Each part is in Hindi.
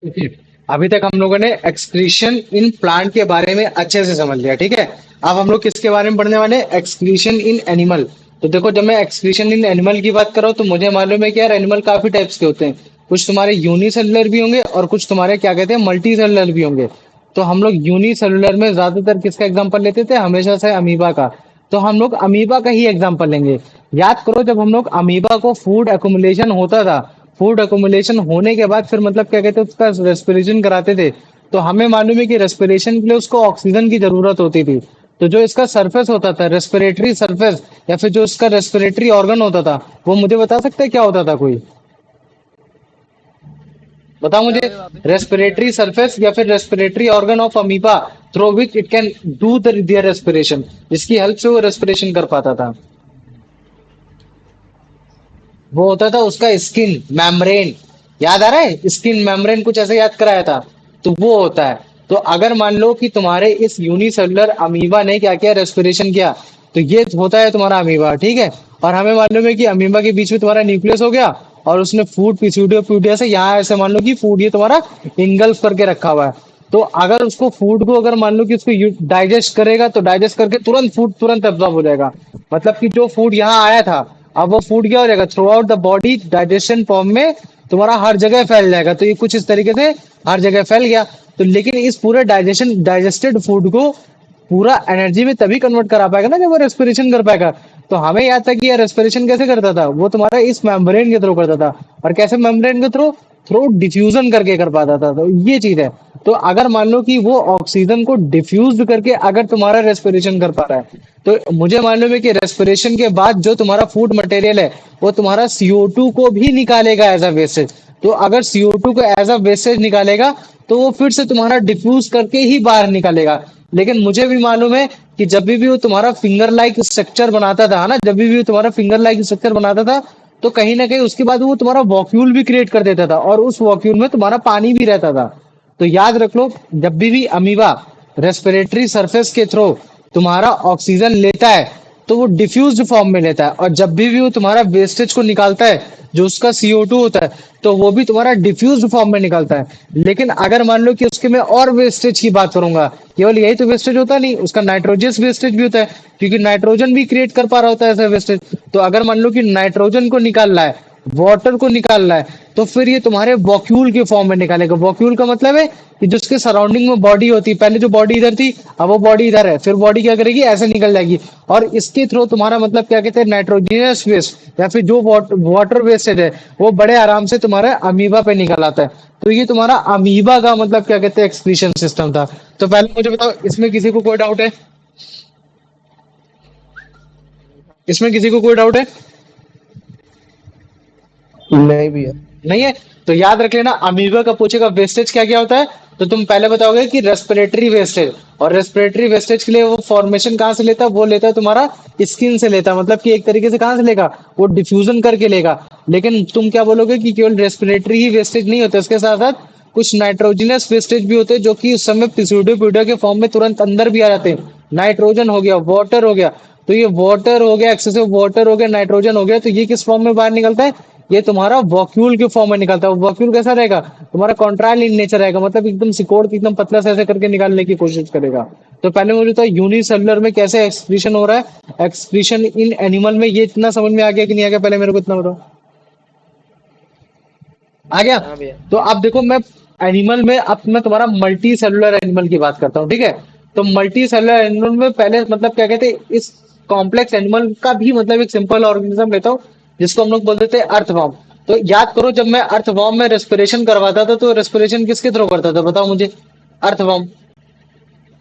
देखिए, अभी तक हम लोगों ने एक्सक्रीशन इन प्लांट के बारे में अच्छे से समझ लिया, ठीक है। अब हम लोग किसके बारे में पढ़ने वाले हैं? Excretion in animal. तो देखो, जब मैं एक्सक्रीशन इन एनिमल की बात कर रहा हूँ तो मुझे मालूम है कि यार एनिमल काफी टाइप्स के होते हैं। कुछ तुम्हारे यूनिसेलुलर भी होंगे और कुछ तुम्हारे क्या कहते हैं मल्टी सेलुलर भी होंगे। तो हम लोग यूनिसेलुलर में ज्यादातर किसका एग्जांपल लेते थे? हमेशा से अमीबा का। तो हम लोग अमीबा का ही एग्जांपल लेंगे। याद करो, जब हम लोग अमीबा को फूड एक्युमुलेशन होता था, फूड एक्युमुलेशन होने के बाद फिर मतलब क्या कहते हैं उसका रेस्पिरेशन कराते थे। तो हमें मालूम है कि रेस्पिरेशन के लिए उसको ऑक्सीजन की जरूरत होती थी। तो जो इसका सरफेस होता था, रेस्पिरेटरी सरफेस, या फिर जो इसका रेस्पिरेटरी ऑर्गन होता था, वो मुझे बता सकते हैं क्या होता था कोई? बताओ क्या मुझे। भाई वापस से रिपीट रेस्पिरेटरी करना। सरफेस या फिर respiratory organ of amoeba through which it can do their respiration, जिसकी हेल्प से वो रेस्पिरेशन कर पाता था। वो होता था उसका स्किन मेम्ब्रेन। याद आ रहा है? स्किन मेम्ब्रेन कुछ ऐसे याद कराया था। तो वो होता है। तो अगर मान लो कि तुम्हारे इस यूनिसेलुलर अमीबा ने क्या किया? रेस्पिरेशन किया। तो ये होता है तुम्हारा अमीबा, ठीक है। और हमें मालूम है कि अमीबा के बीच में तुम्हारा न्यूक्लियस हो गया, और उसने फूड पिसूडियो प्यूडिया से यहाँ ऐसे मान लो कि फूड ये तुम्हारा इंगल्फ करके रखा हुआ है। तो अगर उसको फूड को अगर मान लो कि उसको डाइजेस्ट करेगा तो डाइजेस्ट करके तुरंत फूड तुरंत एब्जॉर्ब हो जाएगा। मतलब कि जो फूड यहाँ आया था, अब वो फूड क्या हो जाएगा? Through out the body digestion form में तुम्हारा हर जगह फैल जाएगा। तो ये कुछ इस तरीके से हर जगह फैल गया। तो लेकिन इस पूरे डाइजेस्टेड फूड को पूरा एनर्जी में तभी कन्वर्ट करा पाएगा ना जब वो रेस्पिरेशन कर पाएगा। तो हमें याद था कि यार रेस्पिरेशन कैसे करता था? वो तुम्हारा इस मेम्ब्रेन के थ्रू करता था। और कैसे मेम्ब्रेन के थ्रू? थ्रू डिफ्यूजन करके कर पाता था। तो ये चीज है। तो अगर मान लो कि वो ऑक्सीजन को डिफ्यूज करके अगर तुम्हारा रेस्पिरेशन कर पा रहा है, तो मुझे मालूम है कि रेस्पिरेशन के बाद जो तुम्हारा फूड मटेरियल है वो तुम्हारा CO2 को भी निकालेगा एज अ वेस्टेज। तो अगर CO2 को एज अ वेस्टेज निकालेगा तो वो फिर से तुम्हारा डिफ्यूज करके ही बाहर निकालेगा। लेकिन मुझे भी मालूम है कि जब भी वो तुम्हारा फिंगर लाइक स्ट्रक्चर बनाता था ना, जब भी वो तुम्हारा फिंगर लाइक स्ट्रक्चर बनाता था, तो कहीं ना कहीं उसके बाद वो तुम्हारा वॉक्यूल भी क्रिएट कर देता था, और उस वॉक्यूल में तुम्हारा पानी भी रहता था। तो याद रख लो, जब भी अमीबा रेस्पिरेटरी सरफेस के थ्रू तुम्हारा ऑक्सीजन लेता है तो वो डिफ्यूज्ड फॉर्म में लेता है, और जब भी वो तुम्हारा वेस्टेज को निकालता है जो उसका CO2 होता है, तो वो भी तुम्हारा डिफ्यूज्ड फॉर्म में निकलता है। लेकिन अगर मान लो कि उसके मैं और वेस्टेज की बात करूंगा, केवल यही तो वेस्टेज होता नहीं, उसका नाइट्रोजस वेस्टेज भी होता है, क्योंकि नाइट्रोजन भी क्रिएट कर पा रहा होता है ऐसा वेस्टेज। तो अगर मान लो कि नाइट्रोजन को निकाल रहा है, वाटर को निकाल रहा है, तो फिर ये तुम्हारे वॉक्यूल के फॉर्म में निकालेगा। वॉक्यूल का मतलब है कि जिसके सराउंडिंग में बॉडी होती है, पहले जो बॉडी इधर थी अब वो बॉडी इधर है, फिर बॉडी क्या करेगी? ऐसे निकल जाएगी। और इसके थ्रू तुम्हारा मतलब क्या कहते हैं नाइट्रोजनियस वेस्ट या फिर जो वाटर वेस्टेज है वो बड़े आराम से तुम्हारे अमीबा पे निकल आता है। तो ये तुम्हारा अमीबा का मतलब क्या कहते हैं एक्सक्रीशन सिस्टम था। तो पहले मुझे बताओ, इसमें किसी को कोई डाउट है? इसमें किसी को कोई डाउट है? नहीं भैया। नहीं है? तो याद रख लेना, अमीबा का पूछेगा वेस्टेज क्या क्या होता है, तो तुम पहले बताओगे कि रेस्पिरेटरी वेस्टेज। और रेस्पिरेटरी वेस्टेज के लिए वो फॉर्मेशन कहाँ से लेता है? वो लेता है तुम्हारा स्किन से लेता है। मतलब कि एक तरीके से कहाँ से लेगा? वो डिफ्यूजन करके लेगा। लेकिन तुम क्या बोलोगे कि केवल रेस्पिरेटरी ही वेस्टेज नहीं होता, इसके साथ साथ कुछ नाइट्रोजनस वेस्टेज भी होते हैं जो कि उस समय पिसूडोपोडिया के फॉर्म में तुरंत अंदर भी आ जाते हैं। नाइट्रोजन हो गया, वाटर हो गया। तो ये वाटर हो गया, एक्सेसिव वाटर हो गया, नाइट्रोजन हो गया, तो ये किस फॉर्म में बाहर निकलता है? ये तुम्हारा वॉक्यूल के फॉर्म में निकलता है। वॉक्यूल कैसा रहेगा? तुम्हारा कॉन्ट्राइल इन नेचर रहेगा, मतलब एकदम सिकोड़ के एकदम पतला से ऐसे करके निकालने की कोशिश करेगा। तो पहले मुझे तो यूनिसेलुलर में कैसे एक्सक्रीशन हो रहा है, एक्सक्रीशन इन एनिमल में, ये इतना समझ में आ गया कि नहीं आ गया? पहले मेरे को इतना बताओ। आ गया? हाँ भैया। तो अब देखो, मैं एनिमल में अब मैं तुम्हारा मल्टी सेलुलर एनिमल की बात करता हूँ, ठीक है। तो मल्टी सेलुलर एनिमल में पहले मतलब क्या कहते हैं, इस कॉम्प्लेक्स एनिमल का भी मतलब एक सिंपल ऑर्गेनिज्म लेता हूँ जिसको हम लोग बोल देते हैं अर्थवॉर्म। तो याद करो, जब मैं अर्थवॉर्म में रेस्पिरेशन करवाता था तो रेस्पिरेशन किसके थ्रू करता था? बताओ मुझे। अर्थवॉर्म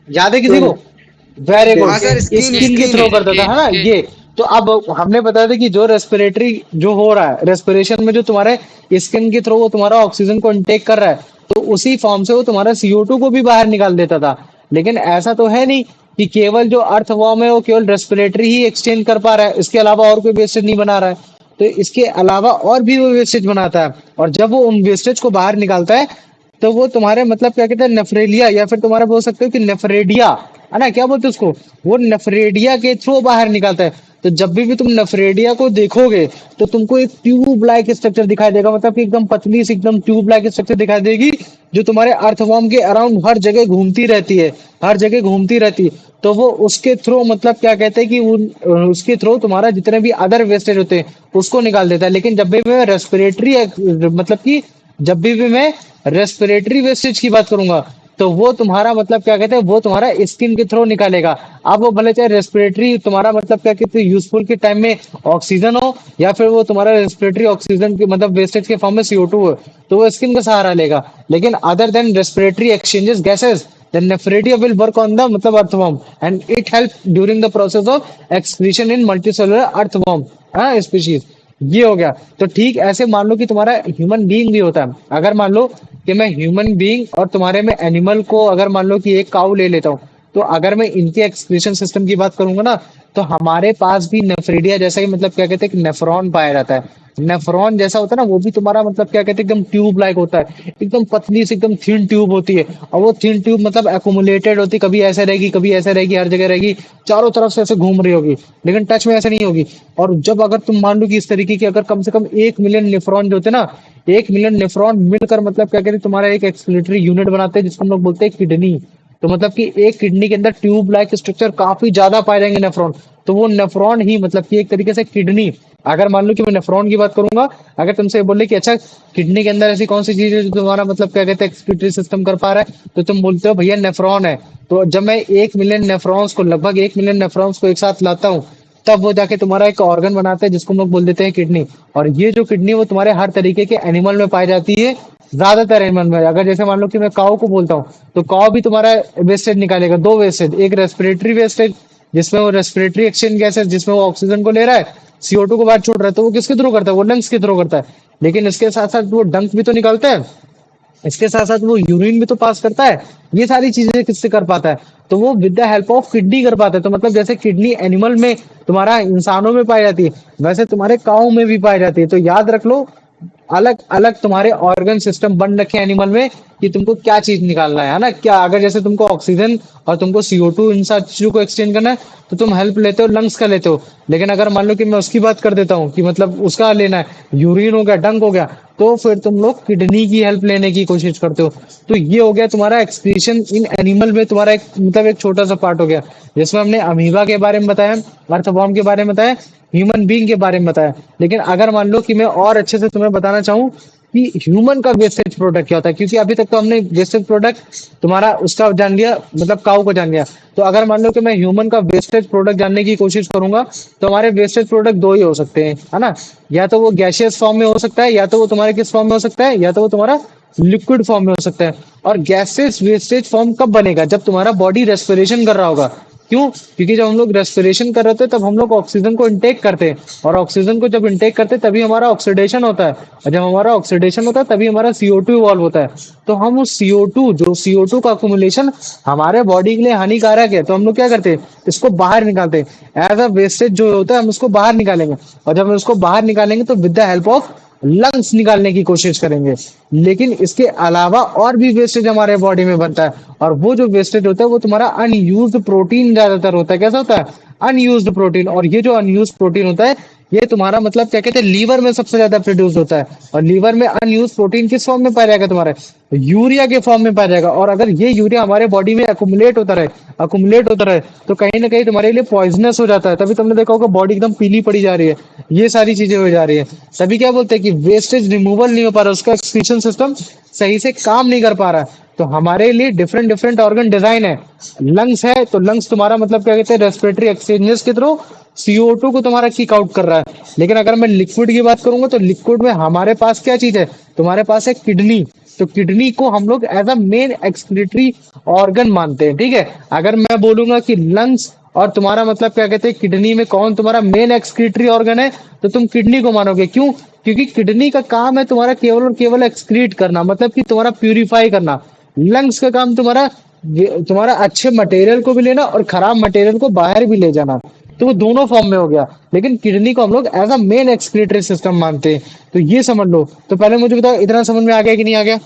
याद है किसी को? स्किन। Very skin. हाँ गुड। सर, स्किन स्किन के स्किन थ्रू करता था, है ना ये। तो अब हमने बताया था कि जो रेस्पिरेटरी जो हो रहा है रेस्पिरेशन में, जो तुम्हारे स्किन के थ्रू वो तुम्हारा ऑक्सीजन को इनटेक कर रहा है, तो उसी फॉर्म से वो तुम्हारा CO2 को भी बाहर निकाल देता था। लेकिन ऐसा तो है नहीं कि केवल जो अर्थ वॉर्म है वो केवल रेस्पिरेटरी ही एक्सचेंज कर पा रहा है, इसके अलावा और कोई वेस्टेज नहीं बना रहा है। तो इसके अलावा और भी वो वेस्टेज बनाता है, और जब वो उन वेस्टेज को बाहर निकालता है तो वो तुम्हारे मतलब क्या कहते हैं नेफ्रेलिया, या फिर तुम्हारा बोल सकते हो कि नेफ्रेडिया, है ना, क्या बोलते हैं उसको, वो नेफ्रेडिया के थ्रू बाहर निकालता है। तो जब भी तुम नेफ्रेडिया को देखोगे तो तुमको एक ट्यूब लाइक स्ट्रक्चर दिखाई देगा, मतलब कि एकदम पतली सी एकदम ट्यूब लाइक स्ट्रक्चर दिखाई देगी, जो तुम्हारे अर्थवर्म के अराउंड हर जगह घूमती रहती है, हर जगह घूमती रहती है। तो वो उसके थ्रू मतलब क्या कहते हैं कि उसके थ्रू तुम्हारा जितने भी अदर वेस्टेज होते हैं उसको निकाल देता है। लेकिन जब भी मैं रेस्पिरेटरी मतलब कि जब भी मैं रेस्पिरेटरी वेस्टेज की बात करूंगा तो वो तुम्हारा मतलब क्या कहते हैं, वो तुम्हारा स्किन के थ्रू निकालेगा। अब वो भले चाहे रेस्पिरेटरी तुम्हारा मतलब क्या कहते हैं यूजफुल के टाइम में ऑक्सीजन हो, या फिर वो तुम्हारा रेस्पिरेटरी ऑक्सीजन की मतलब वेस्टेज के फॉर्म में CO2 हो, तो वो स्किन का सहारा लेगा। लेकिन other than respiratory exchanges gases, then nephridia will work on the मतलब earthworm and it help during the process of excretion in multicellular earthworm species। ये हो गया। तो ठीक ऐसे मान लो कि तुम्हारा ह्यूमन बीइंग भी होता है। अगर मान लो कि मैं ह्यूमन बीइंग और तुम्हारे में एनिमल को अगर मान लो कि एक काऊ ले लेता हूँ, तो अगर मैं इनके एक्सक्रीशन सिस्टम की बात करूंगा ना, तो हमारे पास भी नेफ्रिडिया जैसा ही मतलब क्या कहते हैं कि नेफ्रॉन पाया जाता है। नेफ्रॉन जैसा होता है ना, वो भी तुम्हारा मतलब क्या कहते हैं एकदम ट्यूब लाइक होता है, एकदम पतली से एकदम थिन ट्यूब होती है। और वो थिन ट्यूब मतलब एकुमुलेटेड होती है, कभी ऐसे रहेगी कभी ऐसे रहेगी, हर जगह रहेगी, चारों तरफ से ऐसे घूम रही होगी, लेकिन टच में ऐसे नहीं होगी। और जब अगर तुम मान लो कि इस तरीके की अगर कम से कम 1 मिलियन नेफ्रॉन जो होते हैं ना, 1 मिलियन नेफ्रॉन मिलकर मतलब क्या कहते हैं तुम्हारा एक एक्सक्रीटरी यूनिट बनाते हैं जिसको हम लोग बोलते हैं किडनी। तो मतलब कि एक किडनी के अंदर ट्यूब लाइक स्ट्रक्चर काफी ज्यादा पाए जाएंगे नेफ्रॉन। तो वो नेफ्रॉन ही मतलब कि एक तरीके से किडनी, अगर मान लो कि मैं नेफ्रॉन की बात करूंगा, अगर तुमसे बोले कि अच्छा किडनी के अंदर ऐसी कौन सी चीज है जो तुम्हारा मतलब क्या कहते हैं एक्सक्रीटरी सिस्टम कर पा रहा है, तो तुम बोलते हो भैया नेफ्रॉन है। तो जब मैं 1 मिलियन नेफ्रॉन्स को, लगभग 1 मिलियन नेफ्रॉन्स को एक साथ लाता हूँ, तब वो जाके तुम्हारा एक ऑर्गन बनाता है जिसको हम लोग बोल देते हैं किडनी। और ये जो किडनी वो तुम्हारे हर तरीके के एनिमल में पाई जाती है, ज्यादातर एनिमल में। अगर जैसे मान लो कि मैं काऊ को बोलता हूँ, तो काऊ भी तुम्हारा वेस्टेज निकालेगा, दो वेस्टेज, एक रेस्पिरेटरी वेस्टेज जिसमें वो रेस्पिरेटरी एक्सचेंज गैस है जिसमें वो ऑक्सीजन को ले रहा है, CO2 को बाहर छोड़ रहा है, तो वो किसके थ्रू करता है, वो लंग्स के थ्रू करता है। लेकिन इसके साथ साथ वो डंक भी तो निकालता है, इसके साथ साथ वो यूरिन भी तो पास करता है। ये सारी चीजें किससे कर पाता है, तो वो with the help of kidney कर पाता है। तो मतलब जैसे किडनी एनिमल में तुम्हारा इंसानों में पाई जाती है, वैसे तुम्हारे काऊ में भी पाई जाती है। तो याद रख लो, अलग अलग तुम्हारे ऑर्गन सिस्टम बन रखे हैं एनिमल में कि तुमको क्या चीज निकालना है ना क्या। अगर जैसे तुमको ऑक्सीजन और तुमको CO2 इन सब चीजों को एक्सचेंज करना है, तो तुम हेल्प लेते हो लंग्स का लेते हो। लेकिन अगर मान लो कि मैं उसकी बात कर देता हूँ कि मतलब उसका लेना है, यूरिन हो गया, डंक हो गया, तो फिर तुम लोग किडनी की हेल्प लेने की कोशिश करते हो। तो ये हो गया तुम्हारा एक्सक्रीशन इन एनिमल में, तुम्हारा एक मतलब एक छोटा सा पार्ट हो गया, जिसमें हमने अमीबा के बारे में बताया, अर्थवर्म के बारे में बताया, ह्यूमन बीइंग के बारे में बताया। लेकिन अगर मान लो कि मैं और अच्छे से तुम्हें बताना चाहूँ कि ह्यूमन का वेस्टेज प्रोडक्ट क्या होता है, क्योंकि अभी तक तो हमने वेस्टेज प्रोडक्ट तुम्हारा उसका जान लिया, मतलब काऊ को जान लिया। तो अगर मान लो कि मैं ह्यूमन का वेस्टेज प्रोडक्ट जानने की कोशिश करूंगा, तो हमारे वेस्टेज प्रोडक्ट दो ही हो सकते हैं, है ना। या तो वो गैसियस फॉर्म में हो सकता है, या तो वो तुम्हारे किस फॉर्म में हो सकता है, या तो वो तुम्हारा लिक्विड फॉर्म में हो सकता है। और गैसेस वेस्टेज फॉर्म कब बनेगा, जब तुम्हारा बॉडी रेस्पिरेशन कर रहा होगा। क्यों, क्योंकि जब हम लोग रेस्पिरेशन कर रहे होते हैं तब हम लोग ऑक्सीजन को इनटेक करते हैं, और ऑक्सीजन को जब इनटेक करते हैं तभी हमारा ऑक्सीडेशन होता है, और जब हमारा ऑक्सीडेशन होता है तभी हमारा CO2 इवॉल्व होता है। तो हम उस CO2, जो CO2 का अक्यूमुलेशन हमारे बॉडी के लिए हानिकारक है, तो हम लोग क्या करते हैं, इसको बाहर निकालते हैं। एज अ वेस्टेज जो होता है हम उसको बाहर निकालेंगे, और जब हम उसको बाहर निकालेंगे तो with the help of lungs निकालने की कोशिश करेंगे। लेकिन इसके अलावा और भी वेस्टेज हमारे बॉडी में बनता है, और वो जो वेस्टेज होता है वो तुम्हारा अनयूज्ड प्रोटीन ज्यादातर होता है। कैसा होता है, अनयूज्ड प्रोटीन। और ये जो अनयूज्ड प्रोटीन होता है, ये तुम्हारा मतलब क्या कहते हैं लीवर में सबसे ज्यादा प्रोड्यूस होता है। और लीवर में अनयूज्ड प्रोटीन किस फॉर्म में पाया जाएगा, तुम्हारे यूरिया के फॉर्म में पाया जाएगा। और अगर ये यूरिया हमारे बॉडी में अकुमुलेट होता रहे, तो कहीं ना कहीं तुम्हारे लिए पॉइजनस हो जाता है। तभी तुमने देखा होगा बॉडी एकदम पीली पड़ी जा रही है, ये सारी चीजें हो जा रही है। तभी क्या बोलते हैं कि वेस्टेज रिमूवल नहीं हो पा रहा, उसका एक्सक्रीशन सिस्टम सही से काम नहीं कर पा रहा है। तो हमारे लिए डिफरेंट डिफरेंट ऑर्गन डिजाइन है। लंग्स है तो लंग्स तुम्हारा मतलब क्या कहते हैं रेस्पिरेटरी एक्सचेंजेस के थ्रू CO2 को तुम्हारा किक आउट कर रहा है। लेकिन अगर मैं लिक्विड की बात करूंगा, तो लिक्विड में हमारे पास क्या चीज है, तुम्हारे पास है किडनी। तो किडनी को हम लोग as a main excretory organ मानते हैं, ठीक है। अगर मैं बोलूंगा कि लंग्स और तुम्हारा मतलब क्या कहते हैं किडनी में कौन तुम्हारा मेन एक्सक्रीटरी ऑर्गन है, तो तुम किडनी को मानोगे। क्यों, क्योंकि किडनी का काम है तुम्हारा केवल और केवल एक्सक्रीट करना, मतलब कि तुम्हारा प्यूरिफाई करना। लंग्स का काम तुम्हारा तुम्हारा अच्छे मटेरियल को भी लेना और खराब मटेरियल को बाहर भी ले जाना। तो वो दोनों फॉर्म में हो गया। लेकिन किडनी को हम लोग as a main excretory system मानते हैं। तो ये समझ लो। तो पहले मुझे बताओ, इतना समझ में आ गया कि नहीं आ गया,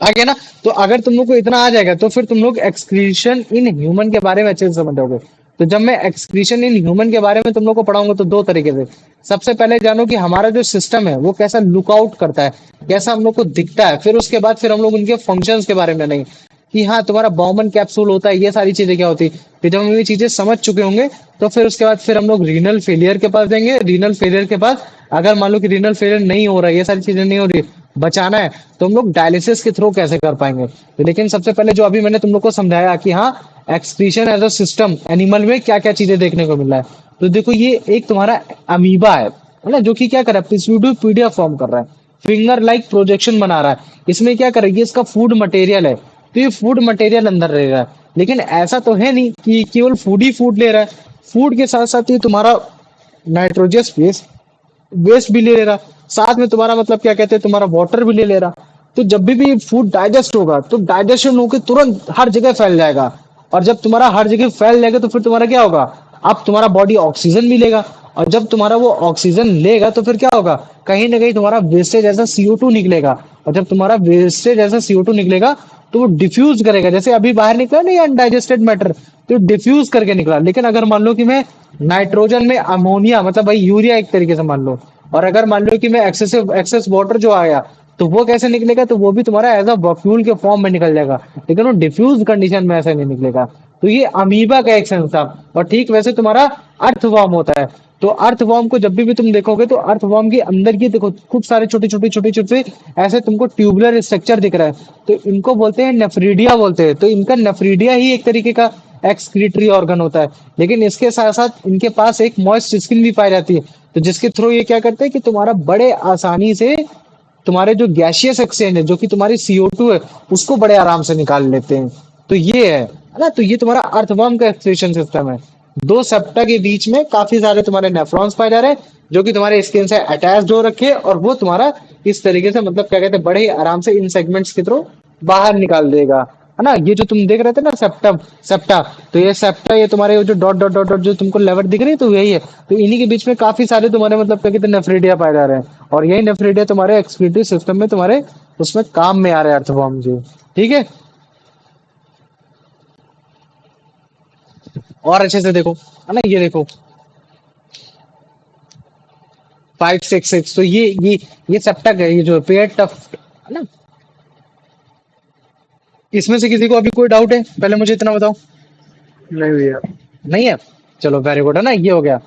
आ गया ना। तो अगर तुम लोग को इतना आ जाएगा, तो फिर तुम लोग एक्सक्रीशन इन ह्यूमन के बारे में अच्छे से समझ जाओगे। तो जब मैं एक्सक्रीशन इन ह्यूमन के बारे में तुम लोग को पढ़ाऊंगा तो दो तरीके से। सबसे पहले जानो कि हमारा जो सिस्टम है वो कैसा लुकआउट करता है, कैसा हम लोग को दिखता है। फिर उसके बाद फिर हम लोग उनके फंक्शंस के बारे में नहीं, कि हाँ तुम्हारा बॉमन कैप्सूल होता है, ये सारी चीजें क्या होती है। फिर जब हम ये चीजें समझ चुके होंगे तो फिर उसके बाद फिर हम लोग रीनल फेलियर के पास देंगे। रीनल फेलियर के बाद अगर मान लो कि रीनल फेलियर नहीं हो रहा है, ये सारी चीजें नहीं हो रही, बचाना है, तो हम लोग डायलिसिस के थ्रू कैसे कर पाएंगे। तो लेकिन सबसे पहले जो अभी मैंने तुम लोग को समझाया कि हाँ excretion as a system animal में क्या क्या चीजें देखने को मिल रहा है। तो देखो ये एक तुम्हारा अमीबा है ना, जो कि क्या कर रहा है, पिस्यूडोपीडिया फॉर्म कर रहा है, फिंगर लाइक प्रोजेक्शन बना रहा है। इसमें क्या करेगी, इसका फूड मटेरियल है, तो ये फूड मटेरियल अंदर रहेगा। लेकिन ऐसा तो है नहीं कि केवल फूड ही फूड ले रहा है, फूड के साथ साथ ये तुम्हारा नाइट्रोजस वेस्ट वेस्ट भी ले रहा, साथ में तुम्हारा मतलब क्या कहते हैं तुम्हारा वाटर भी ले ले रहा। तो जब भी फूड डाइजेस्ट होगा तो डाइजेशन होकर तुरंत हर जगह फैल जाएगा। और जब तुम्हारा हर जगह फैल जाएगा तो फिर तुम्हारा क्या होगा, अब तुम्हारा बॉडी ऑक्सीजन भी लेगा। और जब तुम्हारा वो ऑक्सीजन लेगा तो फिर क्या होगा, कहीं ना कहीं तुम्हारा वेस्टेज ऐसा CO2 निकलेगा। और जब तुम्हारा वेस्टेज ऐसा CO2 निकलेगा तो वो डिफ्यूज करेगा, जैसे अभी बाहर निकला नहीं अनडाइजेस्टेड मैटर, तो डिफ्यूज करके निकला। लेकिन अगर मान लो कि मैं नाइट्रोजन में अमोनिया मतलब भाई यूरिया एक तरीके से मान लो, और अगर मान लो कि मैं एक्सेस वाटर जो आया तो वो कैसे निकलेगा, तो वो भी तुम्हारा एज अ फ्यूल के फॉर्म में निकल जाएगा, लेकिन वो डिफ्यूज कंडीशन में ऐसा नहीं निकलेगा। तो ये अमीबा का एक सेंस था। और ठीक वैसे तुम्हारा अर्थवर्म होता है। तो अर्थवर्म को जब भी तुम देखोगे तो अर्थवर्म के अंदर ये देखो खूब सारे छोटे छोटे ऐसे तुमको ट्यूबुलर स्ट्रक्चर दिख रहा है। तो इनको बोलते हैं नेफ्रीडिया बोलते हैं। तो इनका नेफ्रीडिया ही एक तरीके का एक्सक्रीटरी ऑर्गन होता है। लेकिन इसके साथ साथ इनके पास एक मॉइस्ट स्किन भी पाई जाती है, तो जिसके थ्रू ये क्या करते हैं कि तुम्हारा बड़े आसानी से तुम्हारे जो गैसियस एक्सचेंज है, जो कि तुम्हारी CO2 है, उसको बड़े आराम से निकाल लेते हैं। तो ये है ना, तो ये तुम्हारा अर्थवर्म का एक्सक्रीशन सिस्टम है। दो सेप्टा के बीच में काफी सारे तुम्हारे नेफ्रॉन्स पाए जा रहे हैं, जो कि तुम्हारे स्किन से अटैच्ड हो रखे हैं, और वो तुम्हारा इस तरीके से मतलब क्या कहते हैं बड़े ही आराम से इन सेगमेंट्स के थ्रू बाहर निकाल देगा। है ना, ये जो तुम देख रहे थे ना सेप्टम सेप्टा, तो ये सेप्टा ये तुम्हारे जो डॉट डॉट डॉट डॉट जो तुमको लेवर दिख रही है तो यही है। तो इन्हीं के बीच में काफी सारे तुम्हारे मतलब क्या कहते हैं नेफ्रिडिया पाए जा रहे हैं, और यही नेफ्रिडिया तुम्हारे एक्सक्रीटरी सिस्टम में तुम्हारे उसमें काम में आ रहे हैं अर्थवर्म जी। ठीक है, और अच्छे से देखो, है ना, ये देखो 566, तो ये सेप्टक है, ये जो पेयर टफ है ना। इसमें से किसी को अभी कोई डाउट है, पहले मुझे इतना बताओ। नहीं भैया। नहीं है, चलो वेरी गुड, है ना, ये हो गया।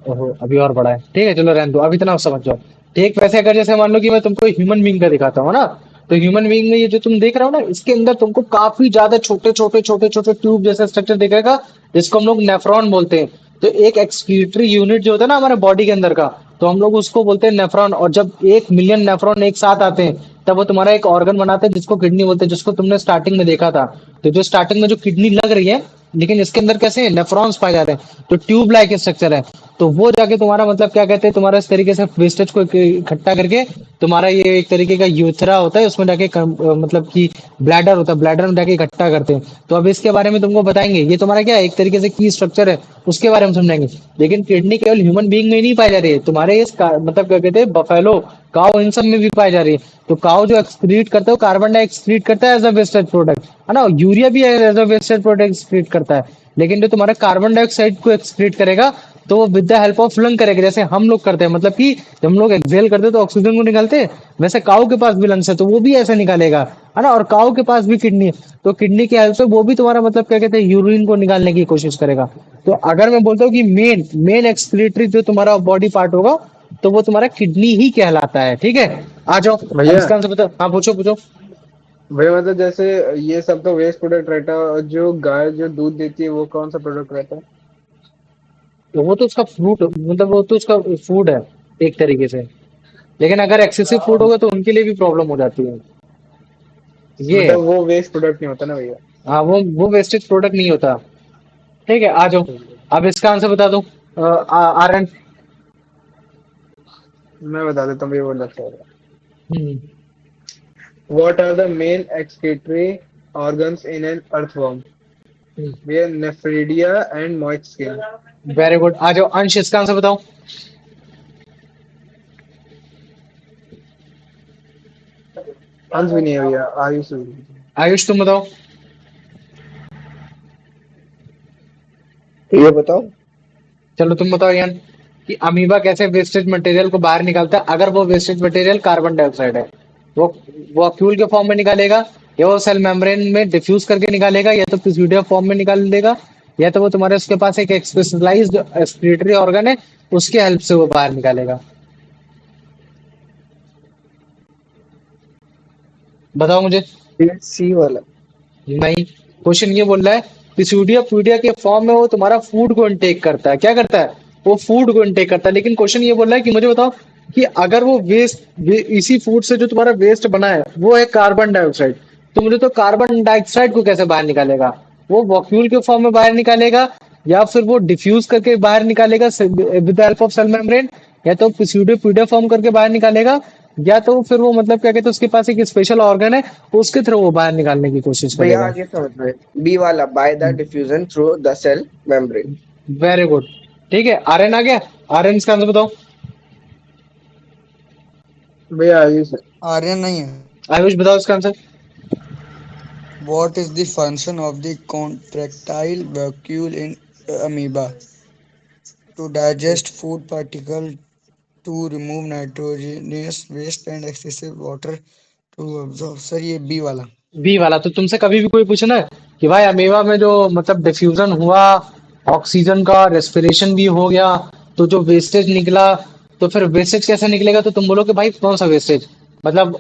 ओहो अभी और बड़ा है, ठीक है चलो रहने दो, अब इतना समझ जाओ। ठीक वैसे अगर जैसे मान लो कि मैं तुमको ह्यूमन बीइंग का दिखाता हूँ ना, तो ह्यूमन बीइंग में ये जो तुम देख रहे हो ना, इसके अंदर तुमको काफी ज्यादा छोटे छोटे ट्यूब जैसा स्ट्रक्चर दिखेगा, जिसको हम लोग नेफ्रॉन बोलते हैं। तो एक एक्सक्रीटरी यूनिट जो होता है ना हमारे बॉडी के अंदर का, तो हम लोग उसको बोलते हैं नेफ्रॉन। और जब 1 मिलियन नेफ्रॉन एक साथ आते हैं तब वो तुम्हारा एक ऑर्गन बनाते हैं जिसको किडनी बोलते हैं, जिसको तुमने स्टार्टिंग में देखा था। तो जो स्टार्टिंग में जो किडनी लग रही है, लेकिन इसके अंदर कैसे हैं नेफ्रॉन्स पाए जाते हैं, तो ट्यूब लाइक स्ट्रक्चर है। तो वो जाके तुम्हारा मतलब क्या कहते हैं तुम्हारा इस तरीके से वेस्टेज को इकट्ठा करके तुम्हारा ये एक तरीके का यूथरा होता है, उसमें जाके मतलब कि ब्लैडर होता है, ब्लैडर में जाके इकट्ठा करते हैं। तो अब इसके बारे में तुमको बताएंगे, ये तुम्हारा क्या है, एक तरीके से की स्ट्रक्चर है, उसके बारे में समझाएंगे। लेकिन किडनी केवल ह्यूमन बीइंग में ही नहीं पाई जा रही है, तुम्हारे इस मतलब क्या कहते हैं बफेलो, काऊ, इन सब में भी पाई जा रही है। तो काऊ जो एक्सक्रीट करता है वो कार्बन डाइऑक्साइड करता है एज अ वेस्टेज प्रोडक्ट, है ना, यूरिया भी as a wastage product excrete करता है। लेकिन जो तुम्हारा कार्बन डाइऑक्साइड को एक्सक्रीट करेगा तो वो with the help of lung करेगा, जैसे हम लोग करते हैं, मतलब कि जब हम लोग एक्सहेल करते हैं तो ऑक्सीजन को निकालते हैं, वैसे काऊ के पास भी लंग्स है तो वो भी ऐसे निकालेगा, है ना। और काऊ के पास भी किडनी है, तो किडनी की हेल्प से वो भी तुम्हारा मतलब क्या कहते हैं यूरिन को निकालने की कोशिश करेगा। तो अगर मैं बोलता हूँ कि मेन मेन एक्सक्रीटरी जो तुम्हारा बॉडी पार्ट होगा तो वो तुम्हारा किडनी ही कहलाता है। ठीक है, आ जाओ, अब भैया इसका आंसर बताओ, हाँ पूछो पूछो। भैया मतलब जैसे ये सब तो वेस्ट प्रोडक्ट रहता है, और जो गाय जो दूध देती है वो कौन सा प्रोडक्ट रहता है? तो वो तो उसका फ्रूट मतलब वो तो उसका फूड है एक तरीके से। लेकिन अगर एक्सेसिव फूड होगा तो उनके लिए भी प्रॉब्लम हो जाती है, ये है। मतलब वो वेस्ट प्रोडक्ट नहीं होता ना भैया? हाँ वो वेस्टेज प्रोडक्ट नहीं होता। ठीक है, आ जाओ, अब इसका आंसर बता दो। आर्यन। मैं बता देता हूँ भैया, वो लगता है। हम्म, What are the main excretory organs in an earthworm? भैया nephridia and moist skin. Very good, आ जाओ अंश, इसका आंसर बताओ। अंश भी नहीं है भैया, आयुष भी नहीं है। आयुष तुम बताओ। ये बताओ। चलो तुम बताओ यार कि अमीबा कैसे वेस्टेज मटेरियल को बाहर निकालता है, अगर वो वेस्टेज मटेरियल कार्बन डाइऑक्साइड है। वो वो फ्यूल के फॉर्म में निकालेगा, या वो सेल मेम्ब्रेन में डिफ्यूज करके निकालेगा, या तो पिस्यूडिया फॉर्म में निकाल देगा, या तो वो तुम्हारे उसके पास एक स्पेशलाइज्ड एक्सक्रीटरी ऑर्गन है, उसके हेल्प से वो बाहर निकालेगा। बताओ मुझे। ये सी वाला। नहीं, क्वेश्चन ये बोल रहा है पिस्यूडिया फ्यूडिया के फॉर्म में वो तुम्हारा फूड को इनटेक करता है। क्या करता है? वो फूड को इनटेक करता है, लेकिन क्वेश्चन ये बोल रहा है कि मुझे बताओ कि अगर वो इसी फूड से जो तुम्हारा वेस्ट बना है वो है कार्बन डाइऑक्साइड, तो मुझे तो कार्बन डाइऑक्साइड को कैसे बाहर निकालेगा? वो वॉक्यूल के फॉर्म में बाहर निकालेगा, या फिर वो डिफ्यूज करके बाहर निकालेगा with the help of cell membrane, या तो पिस्यूडिया फ्यूडिया फॉर्म करके बाहर निकालेगा, या तो फिर वो मतलब क्या कहते हैं उसके पास एक स्पेशल ऑर्गन है, उसके थ्रू वो बाहर निकालने की कोशिश भैया करेगा। आगे समझ में, बी वाला, by the diffusion through the cell membrane. Very good. ठीक है, आर्यन आ गया। आर्यन इसका आंसर बताओ। भैया आगे से। आर्यन नहीं है। आयुष बताओ इसका answer. What is the function of the contractile vacuole in amoeba? To digest food particles, to remove nitrogenous waste and excessive water to absorb. Sir ये बी वाला। बी वाला। तो तुमसे कभी भी कोई पूछे ना कि भाई अमेवा में जो मतलब डिफ्यूजन हुआ, ऑक्सीजन का रेस्पिरेशन भी हो गया, तो जो वेस्टेज निकला, तो फिर वेस्टेज कैसे निकलेगा, तो तुम बोलो कि भाई कौन सा वेस्टेज, मतलब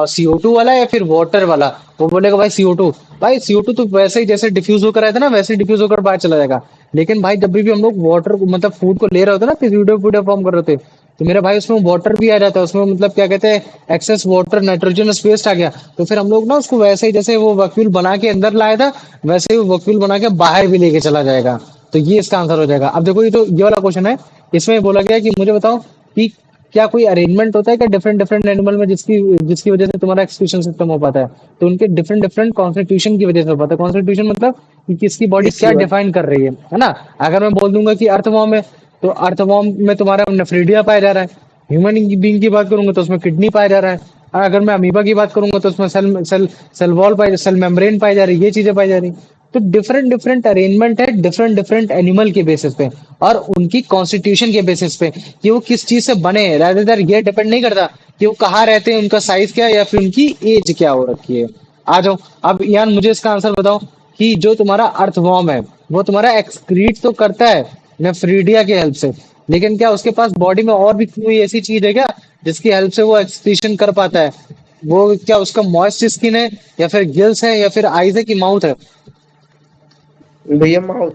CO2 वाला या फिर वाटर वाला। वो बोलेगा भाई CO2। भाई CO2 तो वैसे ही जैसे डिफ्यूज होकर आया था ना, वैसे ही डिफ्यूज होकर बाहर चला जाएगा। लेकिन भाई जब भी हम लोग वाटर को मतलब फूड को ले रहे होते ना, फिर वीडियो वीडियो फॉर्म कर रहे थे, तो मेरा भाई उसमें वाटर भी आ जाता है, उसमें मतलब क्या कहते हैं एक्सेस वाटर नाइट्रोजनस वेस्ट आ गया, तो फिर हम लोग ना उसको वैसे ही जैसे वो वक्यूल बना के अंदर लाया था, वैसे ही वो वक्यूल बना के बाहर भी लेके चला जाएगा। तो ये इसका आंसर हो जाएगा। अब देखो ये वाला क्वेश्चन है, इसमें बोला गया है कि मुझे बताओ कि क्या कोई अरेंजमेंट होता है क्या डिफरेंट डिफरेंट एनिमल में जिसकी जिसकी वजह से तुम्हारा एक्सक्रीशन सिस्टम हो पाता है? तो उनके डिफरेंट डिफरेंट कॉन्स्टिट्यूशन की वजह से हो पाता है। कॉन्स्टिट्यूशन मतलब कि किसकी ये बॉडी क्या सी वाला। डिफाइन कर रही है ना? अगर मैं बोल दूंगा कि अर्थवॉर्म है, तो अर्थवॉर्म में तुम्हारा नेफ्रीडिया पाया जा रहा है। ह्यूमन बीइंग की बात करूंगा तो उसमें किडनी पाया जा रहा है। और अगर मैं अमीबा की बात करूंगा तो उसमें सेल वॉल पाई सेल मेम्ब्रेन पाई जा रही है, ये चीजें पाई जा रही। तो डिफरेंट डिफरेंट अरेंजमेंट है डिफरेंट डिफरेंट एनिमल के बेसिस पे, और उनकी कॉन्स्टिट्यूशन के बेसिस पे कि वो किस चीज से बने हैं। रादर देन ये डिपेंड नहीं करता कि वो कहाँ रहते हैं, उनका साइज क्या है, या फिर उनकी एज क्या हो रखी है। आ जाओ। अब यार मुझे इसका आंसर बताओ कि जो तुम्हारा अर्थवॉर्म है वो तुम्हारा एक्सक्रीट तो करता है नेफ्रीडिया की हेल्प से, लेकिन क्या उसके पास बॉडी में और भी कोई ऐसी चीज है क्या जिसकी हेल्प से वो एक्सक्रीशन कर पाता है? वो क्या उसका मॉइस्ट स्किन है, या फिर गिल्स है, या फिर आईज है, कि माउथ है? भैया माउथ।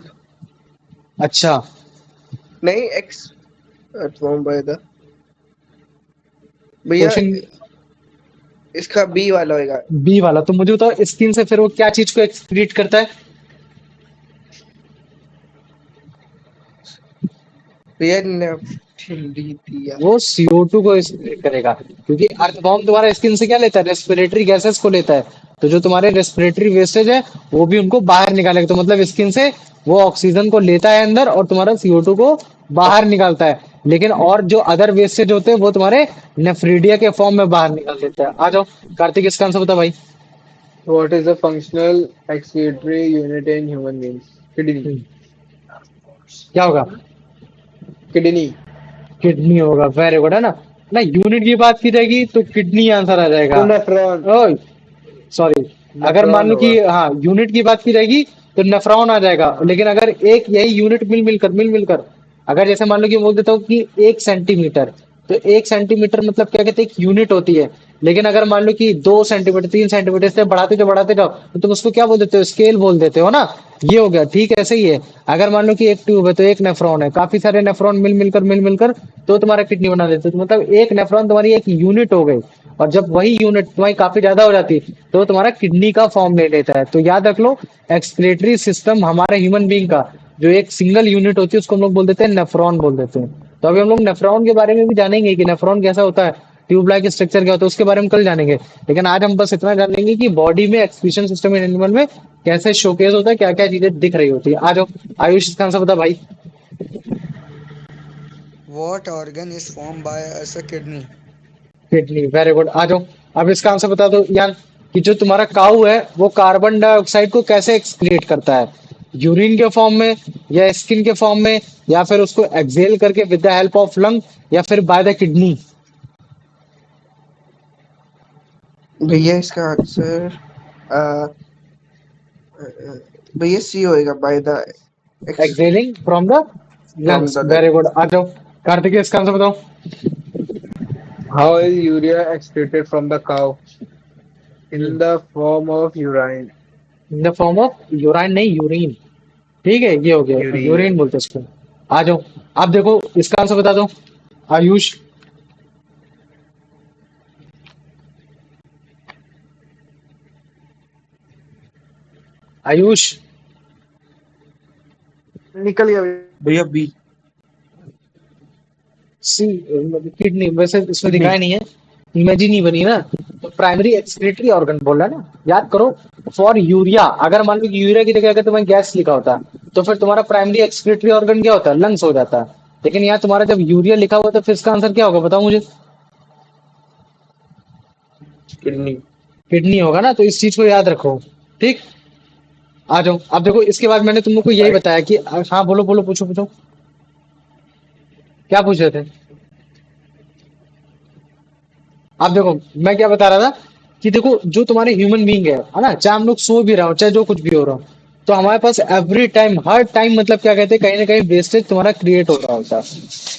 अच्छा। नहीं, एक्स अर्थवॉर्म बाय द, भैया क्वेश्चन इसका बी वाला होएगा। बी वाला। तो मुझे बताओ स्किन से फिर वो क्या चीज को एक्सक्रीट करता है? भैया नेफ्रिडिया। वो CO2 को एक्सक्रीट करेगा, क्योंकि अर्थवॉर्म तुम्हारा स्किन से क्या लेता है? रेस्पिरेटरी गैसेस को लेता है। तो जो तुम्हारे रेस्पिरेटरी वेस्टेज है वो भी उनको बाहर निकालेगा। तो मतलब स्किन से वो ऑक्सीजन को लेता है अंदर और तुम्हारा CO2 को बाहर निकालता है। लेकिन और जो अदर वेस्टेज होते हैं वो तुम्हारे नेफ्रीडिया के फॉर्म में बाहर निकाल देता है। आ जाओ कार्तिक, इसका आंसर बता भाई। What is the functional excretory unit in human beings? Kidney. क्या होगा? Kidney. किडनी होगा। वेरी गुड, है ना? ना यूनिट की बात की जाएगी तो किडनी आंसर आ तो जाएगा। नेफ्रॉन। ओए सॉरी। अगर मान नेफ्रॉन लो कि होगा। हाँ यूनिट की बात की जाएगी तो नेफ्रॉन आ जाएगा, लेकिन अगर एक यही यूनिट मिल मिलकर अगर जैसे मान लो कि बोल देता हूँ कि 1 सेंटीमीटर, तो 1 सेंटीमीटर मतलब क्या कहते हैं एक यूनिट होती है। लेकिन अगर मान लो कि 2 सेंटीमीटर 3 सेंटीमीटर से बढ़ाते जाओ तो तुम उसको क्या बोल देते हो? स्केल बोल देते हो ना। ये हो गया। ठीक है, ऐसे ही है। अगर मान लो कि एक ट्यूब है तो एक नेफ्रॉन है, काफी सारे नेफ्रॉन मिल मिलकर तो तुम्हारा किडनी बना देते हो। तो मतलब एक नेफ्रॉन तुम्हारी एक यूनिट हो गई, और जब वही यूनिट तुम्हारी काफी ज्यादा हो जाती है तो तुम्हारा किडनी का फॉर्म ले लेता है। तो याद रख लो, एक्सक्रीटरी सिस्टम हमारे ह्यूमन बीइंग का जो एक सिंगल यूनिट होती है उसको हम लोग बोल देते हैं नेफ्रॉन बोल देते हैं। तो अभी हम लोग नेफ्रॉन के बारे में भी जानेंगे कि नेफ्रॉन कैसा होता है, ट्यूब लाइक स्ट्रक्चर क्या होता है, उसके बारे में कल जानेंगे। लेकिन आज हम बस इतना जान लेंगे कि बॉडी में एक्सक्रीशन सिस्टम इन एनिमल में कैसे शोकेस होता है, क्या क्या चीजें दिख रही होती है। आ जाओ आयुष, इसका आंसर बता भाई। What organ is formed by as a kidney? Kidney. Very good. आ जाओ। अब इसका आंसर बता दो यार कि जो तुम्हारा काऊ है वो कार्बन डाइऑक्साइड को कैसे एक्सक्रीट करता है? यूरिन के फॉर्म में, या स्किन के फॉर्म में, या फिर उसको एक्सहेल करके with the help of lung, या फिर बाय द किडनी? भैया इसका आंसर भैया सी होएगा, by the exhaling from the from lungs. The very lungs. Good. आ जाओ कार्तिक, इसका आंसर बताओ। How is urea excreted from the cow? In the form of urine. In the form of urine, नहीं यूरिन। ठीक है, ये हो गया, Urine. यूरिन बोलते हैं इसको। आ जाओ, आप देखो इसका आंसर बता दो आयुष। आयुष। निकल गया। भैया बी। सी, किडनी वैसे इसमें किडनी। दिखाया नहीं है, इमेज ही नहीं बनी ना। तो प्राइमरी एक्सक्रीटरी ऑर्गन बोल रहा है ना, याद करो। फॉर यूरिया, अगर मान लो कि यूरिया की जगह अगर तुम्हें गैस लिखा होता, तो फिर तुम्हारा प्राइमरी एक्सक्रीटरी ऑर्गन क्या होता है? लंग्स हो जाता। लेकिन यहाँ तुम्हारा जब यूरिया लिखा हुआ, तो फिर इसका आंसर क्या होगा बताओ मुझे। किडनी। किडनी होगा ना, तो इस चीज को याद रखो। ठीक। आ जाओ, अब देखो इसके बाद मैंने तुम लोग को यही राइट। बताया कि हाँ बोलो बोलो, पूछो पूछो, क्या पूछ रहे थे? आप देखो, मैं क्या बता रहा था कि देखो जो तुम्हारे ह्यूमन बीइंग है ना, चाहे हम लोग सो भी रहा हो, चाहे जो कुछ भी हो रहा हो, तो हमारे पास एवरी टाइम, हर टाइम, मतलब क्या कहते हैं, कहीं ना कहीं वेस्टेज तुम्हारा क्रिएट हो रहा होता है।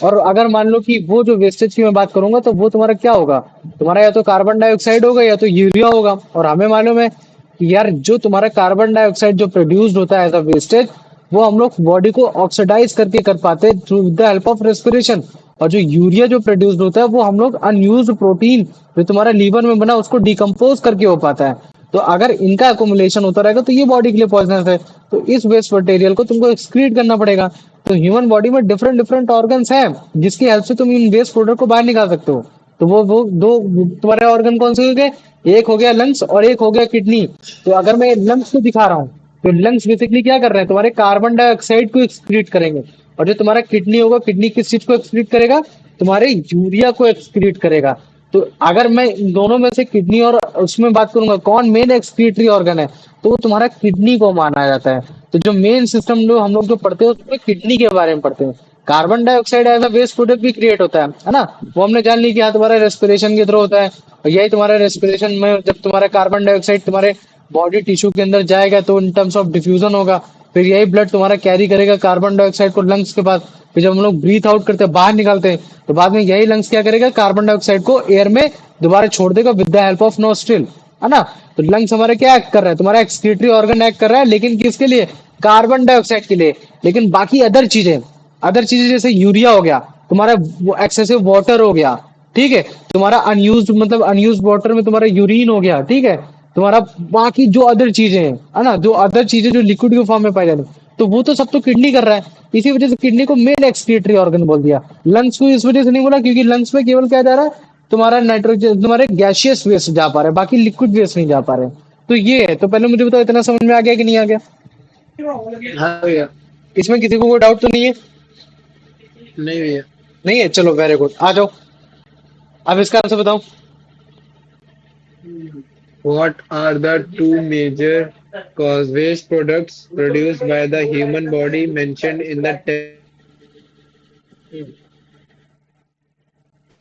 और अगर मान लो कि वो जो वेस्टेज की मैं बात करूंगा, तो वो तुम्हारा क्या होगा? तुम्हारा या तो कार्बन डाइऑक्साइड होगा, या तो यूरिया होगा। और हमें मालूम है कि यार जो तुम्हारा कार्बन डाइऑक्साइड जो प्रोड्यूस्ड होता है एज अ वेस्टेज, वो हम लोग बॉडी को ऑक्सीडाइज करके कर पाते हैं through the help of respiration. और जो यूरिया जो प्रोड्यूस होता है, वो हम लोग अनयूज्ड प्रोटीन जो तुम्हारा लीवर में बना, उसको डिकम्पोज करके हो पाता है। तो अगर इनका अकोमुलेशन होता रहेगा, तो ये बॉडी के लिए पॉइजनस है। तो इस वेस्ट मटेरियल को तुमको एक्सक्रीट करना पड़ेगा। तो ह्यूमन बॉडी में डिफरेंट डिफरेंट ऑर्गन्स हैं, जिसकी हेल्प से तुम इन वेस्ट प्रोडक्ट को बाहर निकाल सकते हो। तो वो दो तुम्हारे ऑर्गन कौन से हो गए? एक हो गया लंग्स, और एक हो गया किडनी। तो अगर मैं लंग्स को दिखा रहा हूँ, तो लंग्स बेसिकली क्या कर रहे हैं? तुम्हारे कार्बन डाइऑक्साइड को एक्सक्रीट करेंगे। और जो तुम्हारा किडनी होगा, किडनी किस चीज को एक्सक्रीट करेगा? तुम्हारे यूरिया को एक्सक्रीट करेगा। तो अगर मैं इन दोनों में से किडनी और उसमें बात करूंगा कौन मेन एक्सक्रीटरी ऑर्गन है, तो वो तुम्हारा किडनी को माना जाता है। तो जो मेन सिस्टम जो हम लोग जो पढ़ते हैं, उसमें किडनी के बारे में पढ़ते हैं। Carbon dioxide as a waste product भी क्रिएट होता है ना। वो हमने जान ली कि हाँ तुम्हारा रेस्पिरेशन के थ्रू होता है। और यही तुम्हारा रेस्पिरेशन में जब तुम्हारा कार्बन डाइऑक्साइड तुम्हारे बॉडी टिश्यू के अंदर जाएगा, तो इन टर्म्स ऑफ डिफ्यूजन होगा। फिर यही ब्लड तुम्हारा कैरी करेगा कार्बन डाइऑक्साइड को लंग्स के पास। फिर जब हम लोग ब्रीथ आउट करते हैं, बाहर निकालते हैं, तो बाद में यही लंग्स क्या करेगा? कार्बन डाइऑक्साइड को एयर में दोबारा छोड़ देगा with the help of nostril, है ना। तो लंग्स हमारे क्या एक्ट कर रहा है? तुम्हारा एक्सक्रीटरी ऑर्गन एक्ट कर रहा है, लेकिन किसके लिए? कार्बन डाइऑक्साइड के लिए। लेकिन बाकी अदर चीजें जैसे यूरिया हो गया, तुम्हारा एक्सेसिव वाटर हो गया, ठीक है, तुम्हारा अनयूज्ड, मतलब अनयूज्ड वाटर में तुम्हारा यूरिन हो गया, ठीक है, तुम्हारा बाकी जो अदर चीजें हैं, है ना, जो अदर चीजें जो लिक्विड के फॉर्म में पाई जाती हैं, तो वो तो सब तो किडनी कर रहा है। इसी वजह से किडनी को मेन एक्सक्रीटरी ऑर्गन बोल दिया। लंग्स को इस वजह से नहीं बोला, क्योंकि लंग्स में केवल क्या जा रहा है? तुम्हारा नाइट्रोजन, तुम्हारे गैसियस वेस्ट जा पा रहे हैं, बाकी लिक्विड वेस्ट नहीं जा पा रहे। तो ये है। तो पहले मुझे बताओ, इतना समझ में आ गया कि नहीं आ गया? हाँ भैया। इसमें किसी को कोई डाउट तो नहीं है? नहीं भैया। नहीं है, चलो वेरी गुड। आ जाओ, अब इसका आंसर बताओ। What are the two major cause waste products produced by the human body mentioned in the text?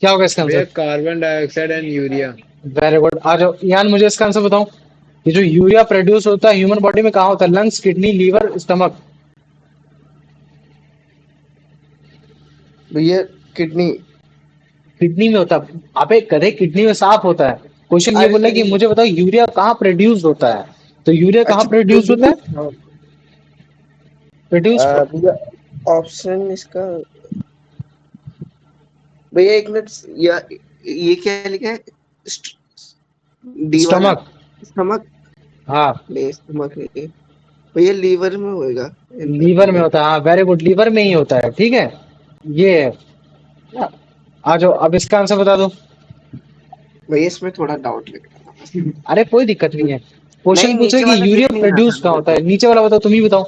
क्या होगा इसका answer? Where carbon dioxide and urea. Very good. आ जाओ यान, मुझे इसका आंसर बताओ। ये जो यूरिया प्रोड्यूस होता है ह्यूमन बॉडी में, कहाँ होता है? Lungs, kidney, liver, stomach? भैया किडनी। किडनी में होता है। अबे गधे, किडनी में साफ होता है। क्वेश्चन ये अरे बोला है कि मुझे बताओ यूरिया कहाँ प्रोड्यूस होता है। तो यूरिया कहाँ अच्छा प्रोड्यूस होता है? हाँ। प्रोड्यूस। भैया ऑप्शन इसका, भैया एक मिनट, या ये क्या लिखा है? डी वाला स्टमक। स्टमक। हाँ, नहीं स्टमक नहीं भैया, लीवर में होएगा। लीवर में होता है। हाँ वेरी गुड, लीवर में ही होता है, ठीक है, ये है। आ जाओ, अब इसका आंसर बता दो। भैया इसमें थोड़ा डाउट लग रहा था। अरे कोई दिक्कत नहीं है। नहीं क्वेश्चन पूछे नीचे कि वाला यूरिया दिख नहीं रहा था प्रोड्यूस कहाँ मेरे होता को। है, नीचे वाला बताओ, तुम ही बताओ।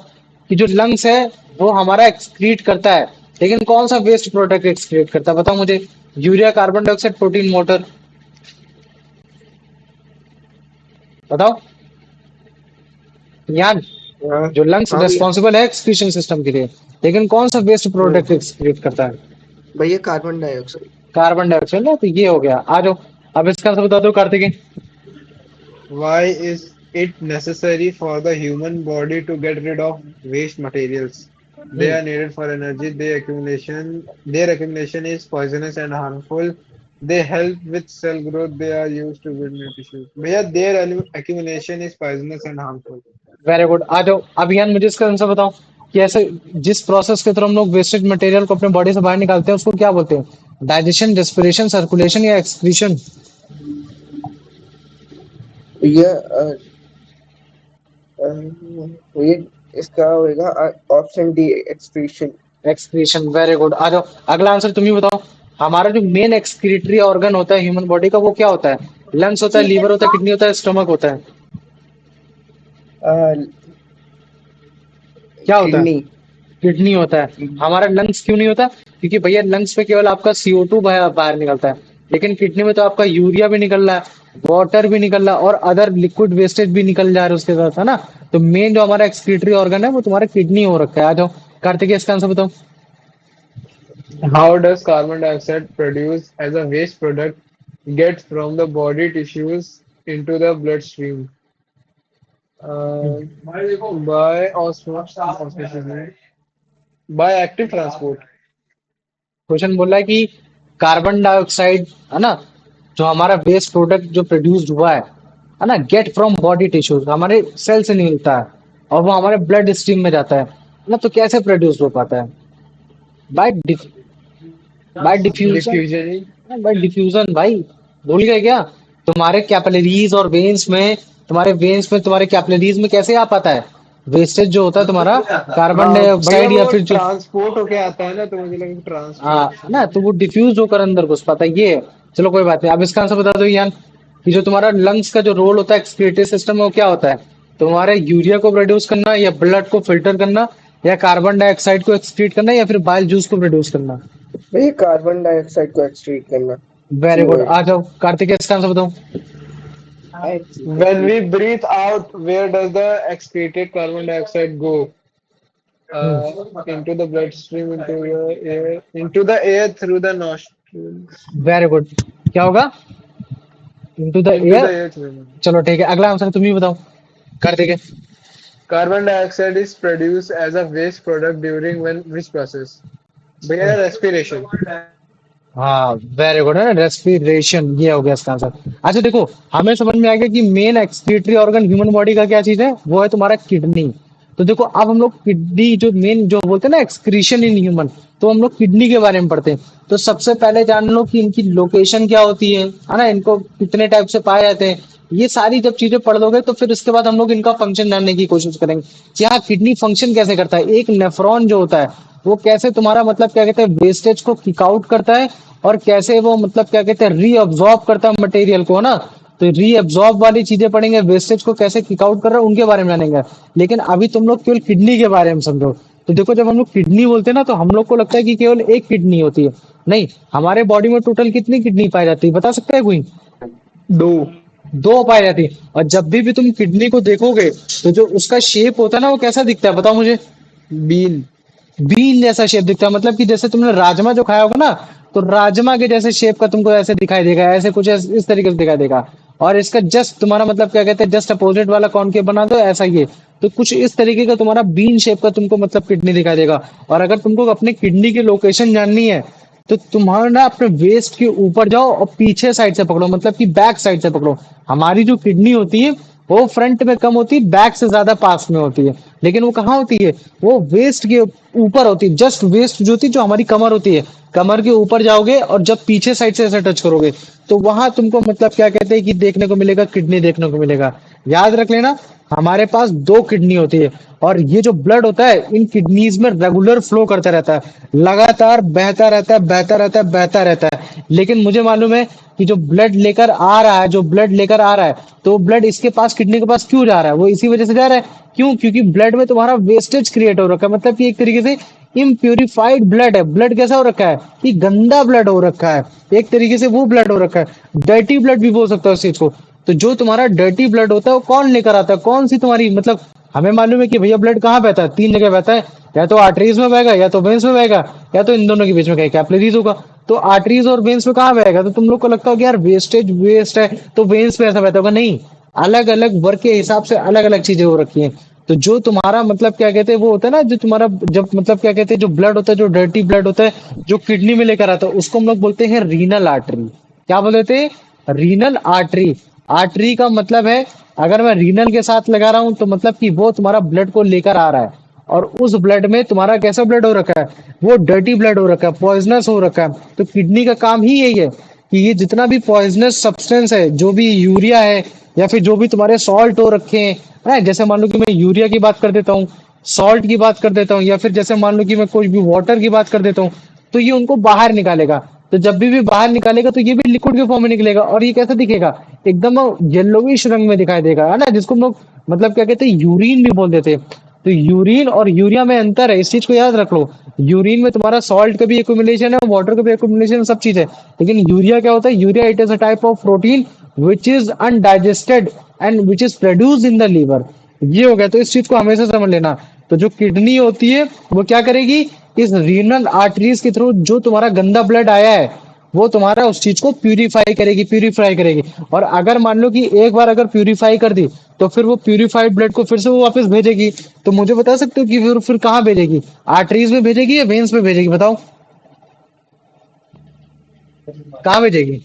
कि जो लंग्स है वो हमारा एक्सक्रीट करता है, लेकिन कौन सा वेस्ट प्रोडक्ट एक्सक्रीट करता है बताओ मुझे। Urea, carbon dioxide, protein, water? बताओ यान। हाँ जो लंग्स हाँ भैया। रिस्पॉन्सिबल है एक्सक्रीशन सिस्टम के लिए, लेकिन कौन सा वेस्ट प्रोडक्ट एक्सक्रीट करता है? भैया कार्बन डाइऑक्साइड। कार्बन डाइऑक्साइड ना, तो ये हो गया। आ जाओ, अब इसका आंसर बता दो Kartikeya. Why is it necessary for the human body to get rid of waste materials? They hmm, are needed for energy. Their accumulation is poisonous and harmful. They help with cell growth. They are used to build new tissues. भैया their accumulation is poisonous and harmful. Very good. आ जाओ अब यार, मुझे इसका आंसर बताओ कि ऐसे जिस प्रोसेस के थ्रू हम लोग वेस्टेज मटेरियल को अपने बॉडी से बाहर निकालते हैं उसको क्या बोलते हैं? डाइजेशन, रेस्पिरेशन, सर्कुलेशन या एक्सक्रीशन? भैया भैया इसका होगा option D, excretion. Excretion, very good. आ जाओ, अगला आंसर तुम ही बताओ। हमारा जो मेन एक्सक्रीटरी ऑर्गन होता है ह्यूमन बॉडी का, वो क्या होता है? लंग्स होता है, लीवर होता है, किडनी होता है, स्टमक होता है? क्या होता है? किडनी। किडनी होता है। हमारा लंग्स क्यों नहीं होता? क्योंकि भैया लंग्स पे केवल आपका CO2 बाहर निकलता है, लेकिन किडनी में तो आपका यूरिया भी निकल रहा है, वाटर भी निकल रहा है, और अदर लिक्विड वेस्टेज भी निकल जा रहा है उसके साथ, है ना? तो मेन जो हमारा एक्सक्रीटरी ऑर्गन है वो तुम्हारा किडनी हो रखा है। आ जाओ कार्तिकेय, इसका आंसर बताओ। How does carbon dioxide produced as a waste product get from the body tissues into the bloodstream? By osmosis, by active transport. Question बोल रहा है कि कार्बन डाइऑक्साइड, है ना, जो हमारा वेस्ट प्रोडक्ट जो प्रोड्यूस्ड हुआ है ना, गेट फ्रॉम बॉडी टिश्यूज, हमारे सेल से निकलता है और वो हमारे ब्लड स्ट्रीम में जाता है ना, तो कैसे प्रोड्यूस हो पाता है? By by diffusion. Diffusion. By diffusion भाई, भूल गए क्या? तुम्हारे कैपिलरीज और वेन्स में, तुम्हारे कैपिलरीज में कैसे आ पाता है वेस्टेज जो होता है तुम्हारा? कार्बन भैया डाइऑक्साइड या वो फिर जो, ट्रांसपोर्ट होके आता है ना, तो मुझे लगा हाँ ट्रांसपोर्ट। ना, तो वो डिफ्यूज होकर अंदर घुस पाता है, ये है। चलो कोई बात नहीं, अब इसका आंसर बता दो यार, कि जो तुम्हारा लंग्स का जो रोल होता है एक्सक्रीटरी सिस्टम में, वो क्या होता है? तुम्हारे यूरिया को प्रोड्यूस करना, या ब्लड को फिल्टर करना, या कार्बन डाइऑक्साइड को एक्सक्रीट करना, या फिर बाइल जूस को प्रोड्यूस करना? भैया कार्बन डाइऑक्साइड को एक्सट्रीट करना। Very good. CO8। आ जाओ कार्तिकेय, इसका आंसर बताओ। When we breathe out, where does the excreted carbon dioxide go? Into the bloodstream, into the air through the nostrils. Very good. क्या होगा? Into the Into the air. air through the चलो ठीक है, अगला आंसर तुम ही बताओ Kartikeya. carbon dioxide is produced as a waste product during when which process? भैया respiration. हाँ वेरी गुड, है ना, रेस्पिरेशन, ये हो गया इसका आंसर। अच्छा देखो, हमें समझ में आ गया कि main excretory organ human body का क्या चीज है, वो है तुम्हारा किडनी। तो देखो, अब हम लोग किडनी जो मेन जो बोलते हैं ना एक्सक्रीशन इन ह्यूमन, तो हम लोग किडनी के बारे में पढ़ते हैं। तो सबसे पहले जान लो कि इनकी लोकेशन क्या होती है ना, इनको कितने टाइप से पाए जाते हैं। ये सारी जब चीजें पढ़ लोगे तो फिर इसके बाद हम लोग इनका फंक्शन जानने की कोशिश करेंगे कि हाँ, किडनी फंक्शन कैसे करता है, एक नेफ्रॉन जो होता है वो कैसे तुम्हारा मतलब क्या कहते हैं वेस्टेज को किक आउट करता है, और कैसे वो मतलब क्या कहते हैं रीअब्सॉर्ब करता है मटेरियल को, है ना? तो रीअब्सॉर्ब वाली चीजें पढ़ेंगे, वेस्टेज को कैसे किक आउट कर रहा है उनके बारे में जानेंगे। लेकिन अभी तुम लोग केवल किडनी के बारे में समझो। तो देखो, जब हम लोग किडनी बोलते हैं ना, तो हम लोग को लगता है कि केवल एक किडनी होती है। नहीं, हमारे बॉडी में टोटल कितनी किडनी पाई जाती है, बता सकता है कोई? दो। दो पाई जाती है। और जब भी तुम किडनी को देखोगे, तो जो उसका शेप होता है ना, वो कैसा दिखता है बताओ मुझे? बीन। बीन जैसा शेप दिखता है, मतलब कि जैसे तुमने राजमा जो खाया होगा ना, तो राजमा के जैसे शेप का तुमको ऐसे दिखाई देगा, ऐसे कुछ इस तरीके से दिखाई देगा। और इसका जस्ट तुम्हारा मतलब क्या कहते हैं, जस्ट अपोजिट वाला कॉनकेव बना दो ऐसा, ये तो कुछ इस तरीके का तुम्हारा बीन शेप का तुमको मतलब किडनी दिखाई देगा। और अगर तुमको अपने किडनी की लोकेशन जाननी है, तो तुम्हारा ना अपने वेस्ट के ऊपर जाओ और पीछे साइड से पकड़ो, मतलब कि बैक साइड से पकड़ो। हमारी जो किडनी होती है वो फ्रंट में कम होती है, बैक से ज्यादा पास में होती है। लेकिन वो कहाँ होती है? वो वेस्ट के ऊपर होती है, जस्ट वेस्ट जो होती है, जो हमारी कमर होती है, कमर के ऊपर जाओगे और जब पीछे साइड से ऐसे टच करोगे, तो वहां तुमको मतलब क्या कहते हैं कि देखने को मिलेगा, किडनी देखने को मिलेगा। याद रख लेना, हमारे पास दो किडनी होती है, और ये जो ब्लड होता है इन किडनीज में रेगुलर फ्लो करता रहता है, लगातार बहता रहता है, बहता रहता है, बहता रहता है। लेकिन मुझे मालूम है कि जो ब्लड लेकर आ रहा है, जो ब्लड लेकर आ रहा है, तो ब्लड इसके पास, किडनी के पास क्यों जा रहा है? वो इसी वजह से जा रहा है। क्यों? क्योंकि ब्लड में तुम्हारा वेस्टेज क्रिएट हो रखा है, मतलब कि एक तरीके से इम्प्यूरिफाइड ब्लड है। ब्लड कैसा हो रखा है कि गंदा ब्लड हो रखा है, एक तरीके से वो ब्लड हो रखा है, डर्टी ब्लड भी बोल सकता है उस चीज को। तो जो तुम्हारा डर्टी ब्लड होता है वो कौन लेकर आता है, कौन सी तुम्हारी मतलब हमें मालूम है कि भैया ब्लड कहाँ बहता है, तीन जगह बहता है, या तो आर्टरीज में बहेगा, या तो वेन्स में बहेगा, या तो इन दोनों के बीच में कहीं कैपिलरीज होगा। तो आर्टरीज और वेन्स में कहाँ बहेगा? तो तुम लोग को लगता होगा यार वेस्टेज वेस्ट है तो वेन्स में ऐसा बहता होगा, नहीं। अलग अलग वर्क के हिसाब से अलग अलग चीजें हो रखी हैं। तो जो तुम्हारा मतलब क्या कहते हैं वो होता है ना, जो तुम्हारा जब मतलब क्या कहते हैं जो ब्लड होता है, जो डर्टी ब्लड होता है, जो किडनी में लेकर आता है, उसको हम लोग बोलते हैं रीनल आर्टरी। क्या बोलते थे? Renal artery. आर्टरी का मतलब है, अगर मैं रीनल के साथ लगा रहा हूं तो मतलब कि वो तुम्हारा ब्लड को लेकर आ रहा है, और उस ब्लड में तुम्हारा कैसा ब्लड हो रखा है? वो डर्टी ब्लड हो रखा है, पॉइजनस हो रखा है। तो किडनी का काम ही यही है कि ये जितना भी पॉइजनस सब्सटेंस है, जो भी यूरिया है, या फिर जो भी तुम्हारे सॉल्ट हो रखे हैं, है, जैसे मान लो कि मैं यूरिया की बात कर देता हूँ, सॉल्ट की बात कर देता हूँ, या फिर जैसे मान लो कि मैं कोई भी वाटर की बात कर देता हूँ, तो ये उनको बाहर निकालेगा। तो जब भी बाहर निकालेगा तो ये भी लिक्विड के फॉर्म में निकलेगा, और ये कैसा दिखेगा? एकदम येलोविश रंग में दिखाई देगा, है ना, जिसको हम लोग मतलब क्या कहते हैं, यूरिन भी बोल देते हैं। तो यूरिन और यूरिया में अंतर है, इस चीज को याद रख लो। यूरिन में तुम्हारा सॉल्ट का भी एक्युमुलेशन है, वाटर का भी एक्युमुलेशन, सब चीज है। लेकिन यूरिया क्या होता है? Urea it is a type of protein which is undigested and which is produce in the liver. ये हो गया, तो इस चीज को हमेशा समझ लेना। तो जो किडनी होती है वो क्या करेगी? इस रीनल आर्टरीज के थ्रू जो तुम्हारा गंदा ब्लड आया है, वो तुम्हारा उस चीज को प्यूरिफाई करेगी, प्यूरिफाई करेगी। और अगर मान लो कि एक बार अगर प्यूरिफाई कर दी, तो फिर वो प्यूरिफाइड ब्लड को फिर से वो वापस भेजेगी। तो मुझे बता सकते हो कि फिर कहाँ भेजेगी? आर्टरीज में भेजेगी या वेन्स में भेजेगी? बताओ कहाँ भेजेगी?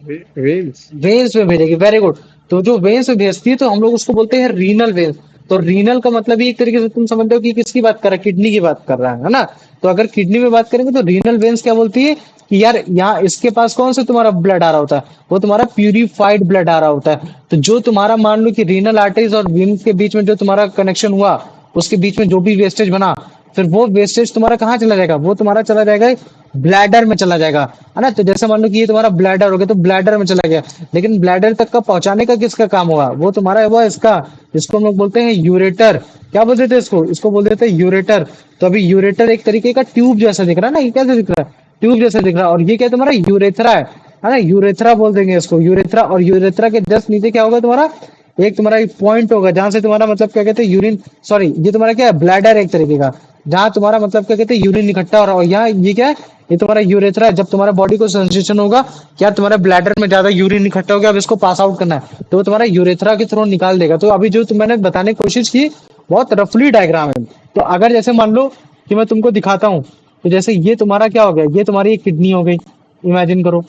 Veins. वेन्स में भेजेगी, वेरी गुड। तो जो वेन्स में भेजती है तो हम लोग उसको बोलते हैं रीनल वेन्स। तो रीनल का मतलब ही एक तरीके से तुम समझते हो कि किसकी बात कर रहा है? किडनी की बात कर रहा है ना। तो अगर किडनी में बात करेंगे तो रीनल वेन्स क्या बोलती है कि यार यहाँ इसके पास कौन सा तुम्हारा ब्लड आ रहा होता है? वो तुम्हारा प्यूरिफाइड ब्लड आ रहा होता है। तो जो तुम्हारा मान लो कि रीनल आर्टरीज और वेन्स के बीच में जो तुम्हारा कनेक्शन हुआ, उसके बीच में जो भी वेस्टेज बना, फिर वो वेस्टेज तुम्हारा कहाँ चला जाएगा? वो तुम्हारा चला जाएगा ब्लैडर में चला जाएगा, है ना। तो जैसे मान लो कि ये तुम्हारा ब्लैडर हो गया, तो ब्लैडर में चला गया। लेकिन ब्लैडर तक का पहुंचाने का किसका काम होगा? वो तुम्हारा हुआ इसका, जिसको हम लोग बोलते हैं यूरेटर। क्या बोलते थे इसको? इसको बोल देते हैं यूरेटर। तो अभी यूरेटर एक तरीके का ट्यूब जैसा दिख रहा है ना, ये कैसे दिख रहा है? ट्यूब जैसा दिख रहा है। और ये क्या तुम्हारा यूरेथ्रा है ना, यूरेथ्रा बोल देंगे इसको, यूरेथ्रा। और यूरेथ्रा के जस्ट नीचे क्या होगा तुम्हारा? एक तुम्हारा एक पॉइंट होगा जहां से तुम्हारा मतलब क्या कहते हैं यूरिन, सॉरी ये तुम्हारा क्या है? ब्लैडर एक तरीके का, जहां तुम्हारा मतलब क्या कहते हैं यूरिन इकट्ठा हो रहा है। और यहाँ ये क्या है? ये तुम्हारा यूरेथ्रा है। जब तुम्हारा बॉडी को सेंसेशन होगा क्या तुम्हारा ब्लैडर में ज्यादा यूरिन इकट्ठा हो गया, अब इसको पास आउट करना है, तो वो तुम्हारा यूरेथ्रा के थ्रू निकाल देगा। तो अभी जो मैंने बताने की कोशिश की बहुत रफली डायग्राम है। तो अगर जैसे मान लो कि मैं तुमको दिखाता हूँ, तो जैसे ये तुम्हारा क्या हो गया? ये तुम्हारी एक किडनी हो गई, इमेजिन करो।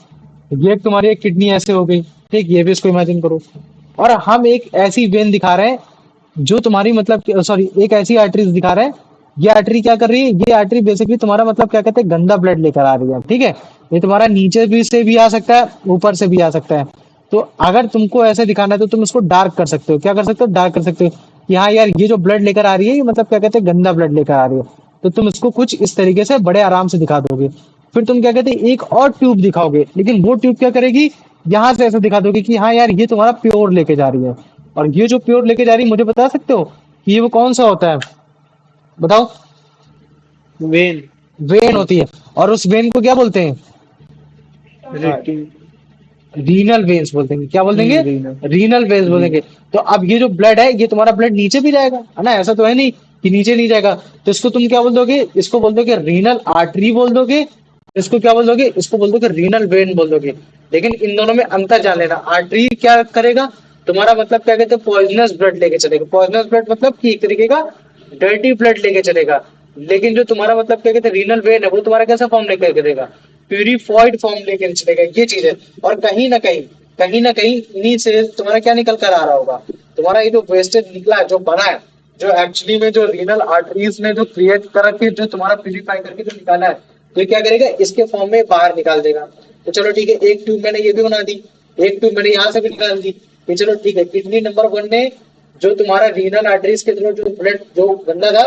ये तुम्हारी एक किडनी ऐसे हो गई, ठीक, ये भी इसको इमेजिन करो। और हम एक ऐसी वेन दिखा रहे हैं जो तुम्हारी मतलब सॉरी एक ऐसी आर्टरी दिखा रहे हैं। ये आर्टरी क्या कर रही है? ये आर्टरी बेसिकली तुम्हारा मतलब क्या कहते हैं गंदा ब्लड लेकर आ रही है, ठीक है। ये तुम्हारा नीचे भी से भी आ सकता है, ऊपर से भी आ सकता है। तो अगर तुमको ऐसे दिखाना है तो तुम इसको डार्क कर सकते हो। क्या कर सकते हो? डार्क कर सकते हो कि हाँ यार ये जो ब्लड लेकर आ रही है ये मतलब क्या कहते हैं गंदा ब्लड लेकर आ रही है। तो तुम इसको कुछ इस तरीके से बड़े आराम से दिखा दोगे। फिर तुम क्या कहते हैं एक और ट्यूब दिखाओगे, लेकिन वो ट्यूब क्या करेगी? यहाँ से ऐसे दिखा दोगे कि हाँ यार ये तुम्हारा प्योर लेके जा रही है। और ये जो प्योर लेके जा रही है, मुझे बता सकते हो कि ये वो कौन सा होता है? बताओ। Vein. वेन होती है। और उस वेन को क्या बोलते हैं? Retin. रीनल वेन्स बोल देंगे। क्या बोल देंगे? Renal. रीनल वेन्स बोल देंगे। तो अब ये जो ब्लड है ये तुम्हारा ब्लड नीचे भी जाएगा, है ना, ऐसा तो है नहीं कि नीचे नहीं जाएगा। तो इसको तुम क्या बोल दोगे? इसको बोल दोगे रीनल आर्टरी बोल दोगे। इसको क्या बोल दोगे? इसको बोल दोगे रीनल वेन बोल दोगे। लेकिन इन दोनों में अंतर जान लेना। आर्टरी क्या करेगा? तुम्हारा मतलब क्या कहते हैं पॉइजनस ब्लड लेके चलेगा। पॉइजनस ब्लड मतलब कि एक तरीके का डर्टी ब्लड लेके चलेगा। लेकिन जो तुम्हारा मतलब क्या कहते हैं रीनल वेन है, वो तुम्हारा कैसा फॉर्म लेकर चलेगा? प्यूरिफाइड फॉर्म लेकर चलेगा। ये चीज है। और कहीं ना कहीं इन्हीं से तुम्हारा क्या निकल कर आ रहा होगा? तुम्हारा ये जो वेस्टेज निकला है, जो बना है, जो एक्चुअली में जो रीनल आर्टरीज ने जो क्रिएट करके जो तुम्हारा प्यूरिफाई करके जो निकाला है, तो ये क्या करेगा? इसके फॉर्म में बाहर निकाल देगा। तो चलो ठीक है, एक ट्यूब मैंने ये भी बना दी, एक ट्यूब मैंने यहाँ से भी निकाल दी। ये चलो ठीक है, किडनी नंबर 1 ने जो तुम्हारा रीनल आर्टरीज के थ्रू जो ब्लड जो गंदा था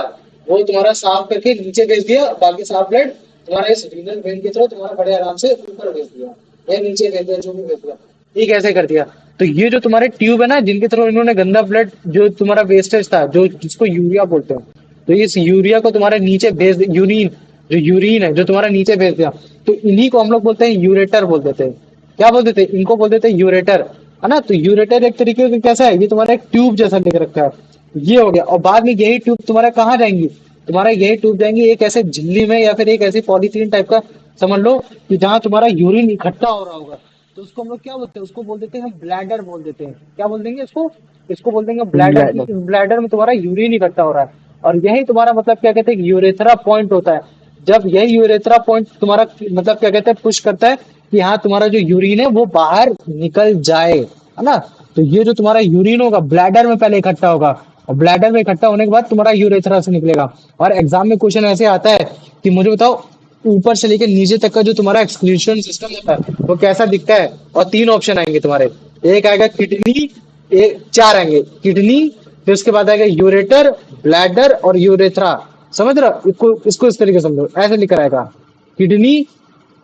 वो तुम्हारा साफ करके नीचे भेज दिया, बाकी साफ ब्लड तुम्हारा इस रीनल वेन के थ्रू तुम्हारा बड़े आराम से ऊपर भेज दिया या नीचे भेज दिया, जो भी भेज दिया, ठीक ऐसे कर दिया। तो ये जो तुम्हारे ट्यूब है ना, जिनके थ्रू इन्होंने गंदा ब्लड जो तुम्हारा वेस्टेज था, जो जिसको यूरिया बोलते हैं, तो इस यूरिया को तुम्हारे नीचे भेज यूरिन, जो यूरिन है जो तुम्हारा नीचे भेज दिया, तो इन्हीं को हम लोग बोलते हैं यूरेटर बोल देते हैं। क्या बोल देते हैं? इनको बोल देते हैं यूरेटर, है ना। तो यूरेटर एक तरीके का कैसा है? ये तुम्हारा एक ट्यूब जैसा दिख रखा है। ये हो गया। और बाद में यही ट्यूब तुम्हारा कहाँ जाएंगी, तुम्हारा यही ट्यूब जाएंगी एक ऐसे झिल्ली में या फिर एक ऐसी पॉलीथीन टाइप का, समझ लो कि जहाँ तुम्हारा यूरिन इकट्ठा हो रहा होगा। तो उसको हम लोग क्या बोलते हैं, उसको बोल देते हैं हम ब्लैडर बोल देते हैं। क्या बोल देंगे इसको, इसको बोल देंगे ब्लैडर, की ब्लैडर। इस ब्लैडर में तुम्हारा यूरिन इकट्ठा हो रहा है। और यही तुम्हारा मतलब क्या कहते हैं यूरेथ्रा पॉइंट होता है। जब यही यूरेथ्रा पॉइंट तुम्हारा मतलब क्या कहते हैं पुश करता है कि हाँ तुम्हारा जो यूरिन है वो बाहर निकल जाए, है ना। तो ये जो तुम्हारा यूरिन होगा ब्लैडर में पहले इकट्ठा होगा, और ब्लैडर में इकट्ठा होने के बाद तुम्हारा यूरेथ्रा से निकलेगा। और एग्जाम में क्वेश्चन ऐसे आता है कि मुझे बताओ ऊपर से लेकर नीचे तक का जो तुम्हारा एक्सक्रीशन सिस्टम होता है वो कैसा दिखता है। और तीन ऑप्शन आएंगे तुम्हारे, एक आएगा किडनी, एक चार आएंगे किडनी, फिर उसके बाद आएगा यूरेटर, ब्लैडर और यूरेथ्रा। समझ रहे हो, इसको इसको इस तरीके से समझो, ऐसे लिखा रहेगा किडनी,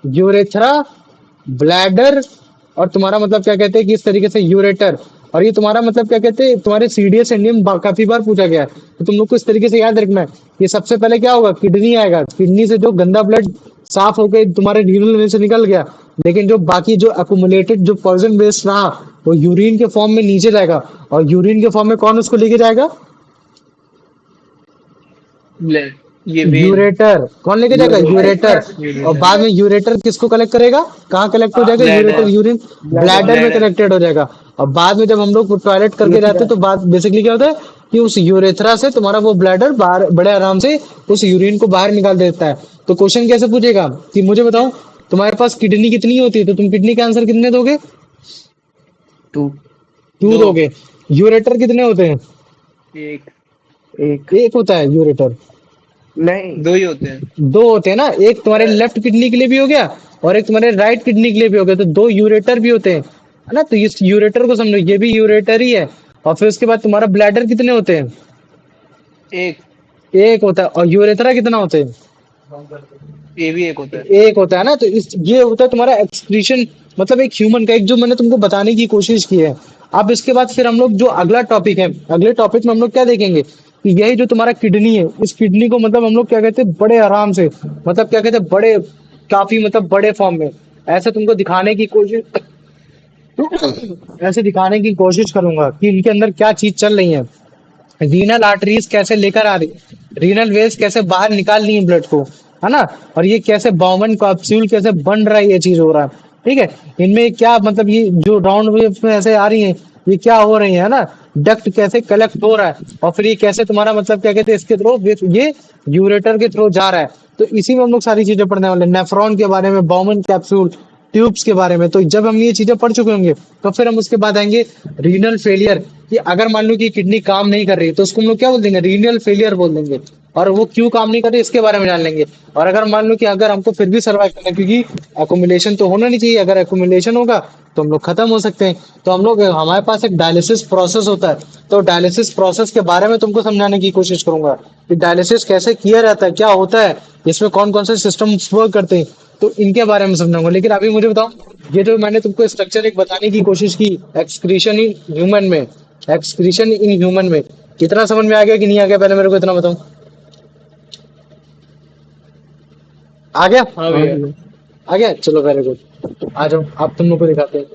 यूरेथ्रा, ब्लैडर और तुम्हारा मतलब क्या कहते हैं कि इस तरीके से यूरेटर। और ये तुम्हारा मतलब क्या कहते हैं तुम्हारे सीडीएस इंडियन काफी बार पूछा गया है, तो तुम लोग को इस तरीके से याद रखना है कि सबसे पहले क्या होगा, किडनी आएगा। किडनी से जो गंदा ब्लड साफ होकर तुम्हारे रीनल वेन से निकल गया, लेकिन जो बाकी जो अकुमुलेटेड जो पॉइजन वेस्ट रहा वो यूरिन के फॉर्म में नीचे जाएगा। और यूरिन के फॉर्म में कौन उसको लेके जाएगा, ब्लैक, ये वेन, यूरेटर। कौन लेके जाएगा, यूरेटर। और बाद यूरेटर, में यूरेटर किसको कलेक्ट करेगा, कहाँ कलेक्ट हो जाएगा यूरेटर, ब्लैडर, यूरिन ब्लैडर में ब्लैडर। कलेक्टेड हो जाएगा। और बाद में जब हम लोग टॉयलेट करके जाते हैं तो बात बेसिकली क्या होता है कि उस यूरेथ्रा से तुम्हारा वो ब्लैडर बाहर बड़े आराम से उस यूरिन को बाहर निकाल देता है। तो क्वेश्चन कैसे पूछेगा कि मुझे बताओ तुम्हारे पास किडनी कितनी होती है, तो तुम किडनी का आंसर कितने दोगे, 2। टू दो, दोगे। यूरेटर कितने होते हैं, एक, 1 एक होता है यूरेटर। नहीं। दो ही होते हैं। दो होते हैं ना, एक तुम्हारे लेफ्ट किडनी के लिए भी हो गया और एक तुम्हारे राइट किडनी के लिए भी हो गया, तो दो यूरेटर भी होते हैं, है ना। तो इस यूरेटर को समझो, ये भी यूरेटर ही है। और फिर उसके बाद तुम्हारा ब्लैडर कितने होते हैं, एक, एक होता है। और यूरेथ्रा कितना होते हैं, ये भी एक होता है। एक होता है ना। तो इस ये होता है तुम्हारा एक्सक्रीशन, मतलब एक ह्यूमन का, एक जो मैंने तुमको बताने की कोशिश की है। अब इसके बाद फिर हम लोग जो अगला टॉपिक है, अगले टॉपिक में हम लोग क्या देखेंगे कि यही जो तुम्हारा किडनी है, इस किडनी को मतलब हम लोग क्या कहते हैं बड़े आराम से, मतलब क्या कहते हैं बड़े काफी मतलब बड़े फॉर्म में ऐसे तुमको दिखाने की कोशिश ऐसे दिखाने की कोशिश करूंगा कि इनके अंदर क्या चीज चल रही है, रीनल आर्टरीज कैसे लेकर आ रही, रीनल वेव्स कैसे बाहर निकाल रही है ब्लड को, है ना। और ये कैसे बाउमन कैप्सूल कैसे बन रहा है, ये चीज हो रहा है, ठीक है। इनमें क्या मतलब ये जो राउंड वेव्स में ऐसे आ रही है, ये क्या हो रही है ना, डक्ट कैसे कलेक्ट हो रहा है, और फिर ये कैसे तुम्हारा मतलब क्या कहते हैं इसके थ्रू ये यूरेटर के थ्रू जा रहा है। तो इसी में हम लोग सारी चीजें पढ़ने वाले हैं, नेफ्रॉन के बारे में, बाउमन कैप्सूल, ट्यूब्स के बारे में। तो जब हम ये चीजें पढ़ चुके होंगे तो फिर हम उसके बाद आएंगे रीनल फेलियर, कि अगर मान लो कि किडनी काम नहीं कर रही तो उसको हम लोग क्या बोल देंगे, रीनल फेलियर बोल देंगे। और वो क्यों काम नहीं कर रही इसके बारे में जान लेंगे। और अगर मान लो कि अगर हमको फिर भी सर्वाइव करना है, क्योंकि अकोमुलेशन तो होना नहीं चाहिए, अगर अकोमुलेशन होगा तो हम लोग खत्म हो सकते हैं। तो हम लोग हमारे पास एक डायलिसिस प्रोसेस होता है, तो डायलिसिस प्रोसेस के बारे में तुमको समझाने की कोशिश करूंगा कि डायलिसिस कैसे किया जाता है, क्या होता है, इसमें कौन कौन से सिस्टम वर्क करते हैं, तो इनके बारे में समझाऊंगा। लेकिन अभी मुझे बताओ, ये जो मैंने तुमको स्ट्रक्चर एक बताने की कोशिश की, एक्सक्रीशन इन ह्यूमन में, एक्सक्रीशन इन ह्यूमन में, कितना समझ में आ गया कि नहीं आ गया, पहले मेरे को इतना बताओ। आ गया, हाँ भैया। आ गया, चलो वेरी गुड। आ जाओ आप तुम लोग को दिखाते हैं।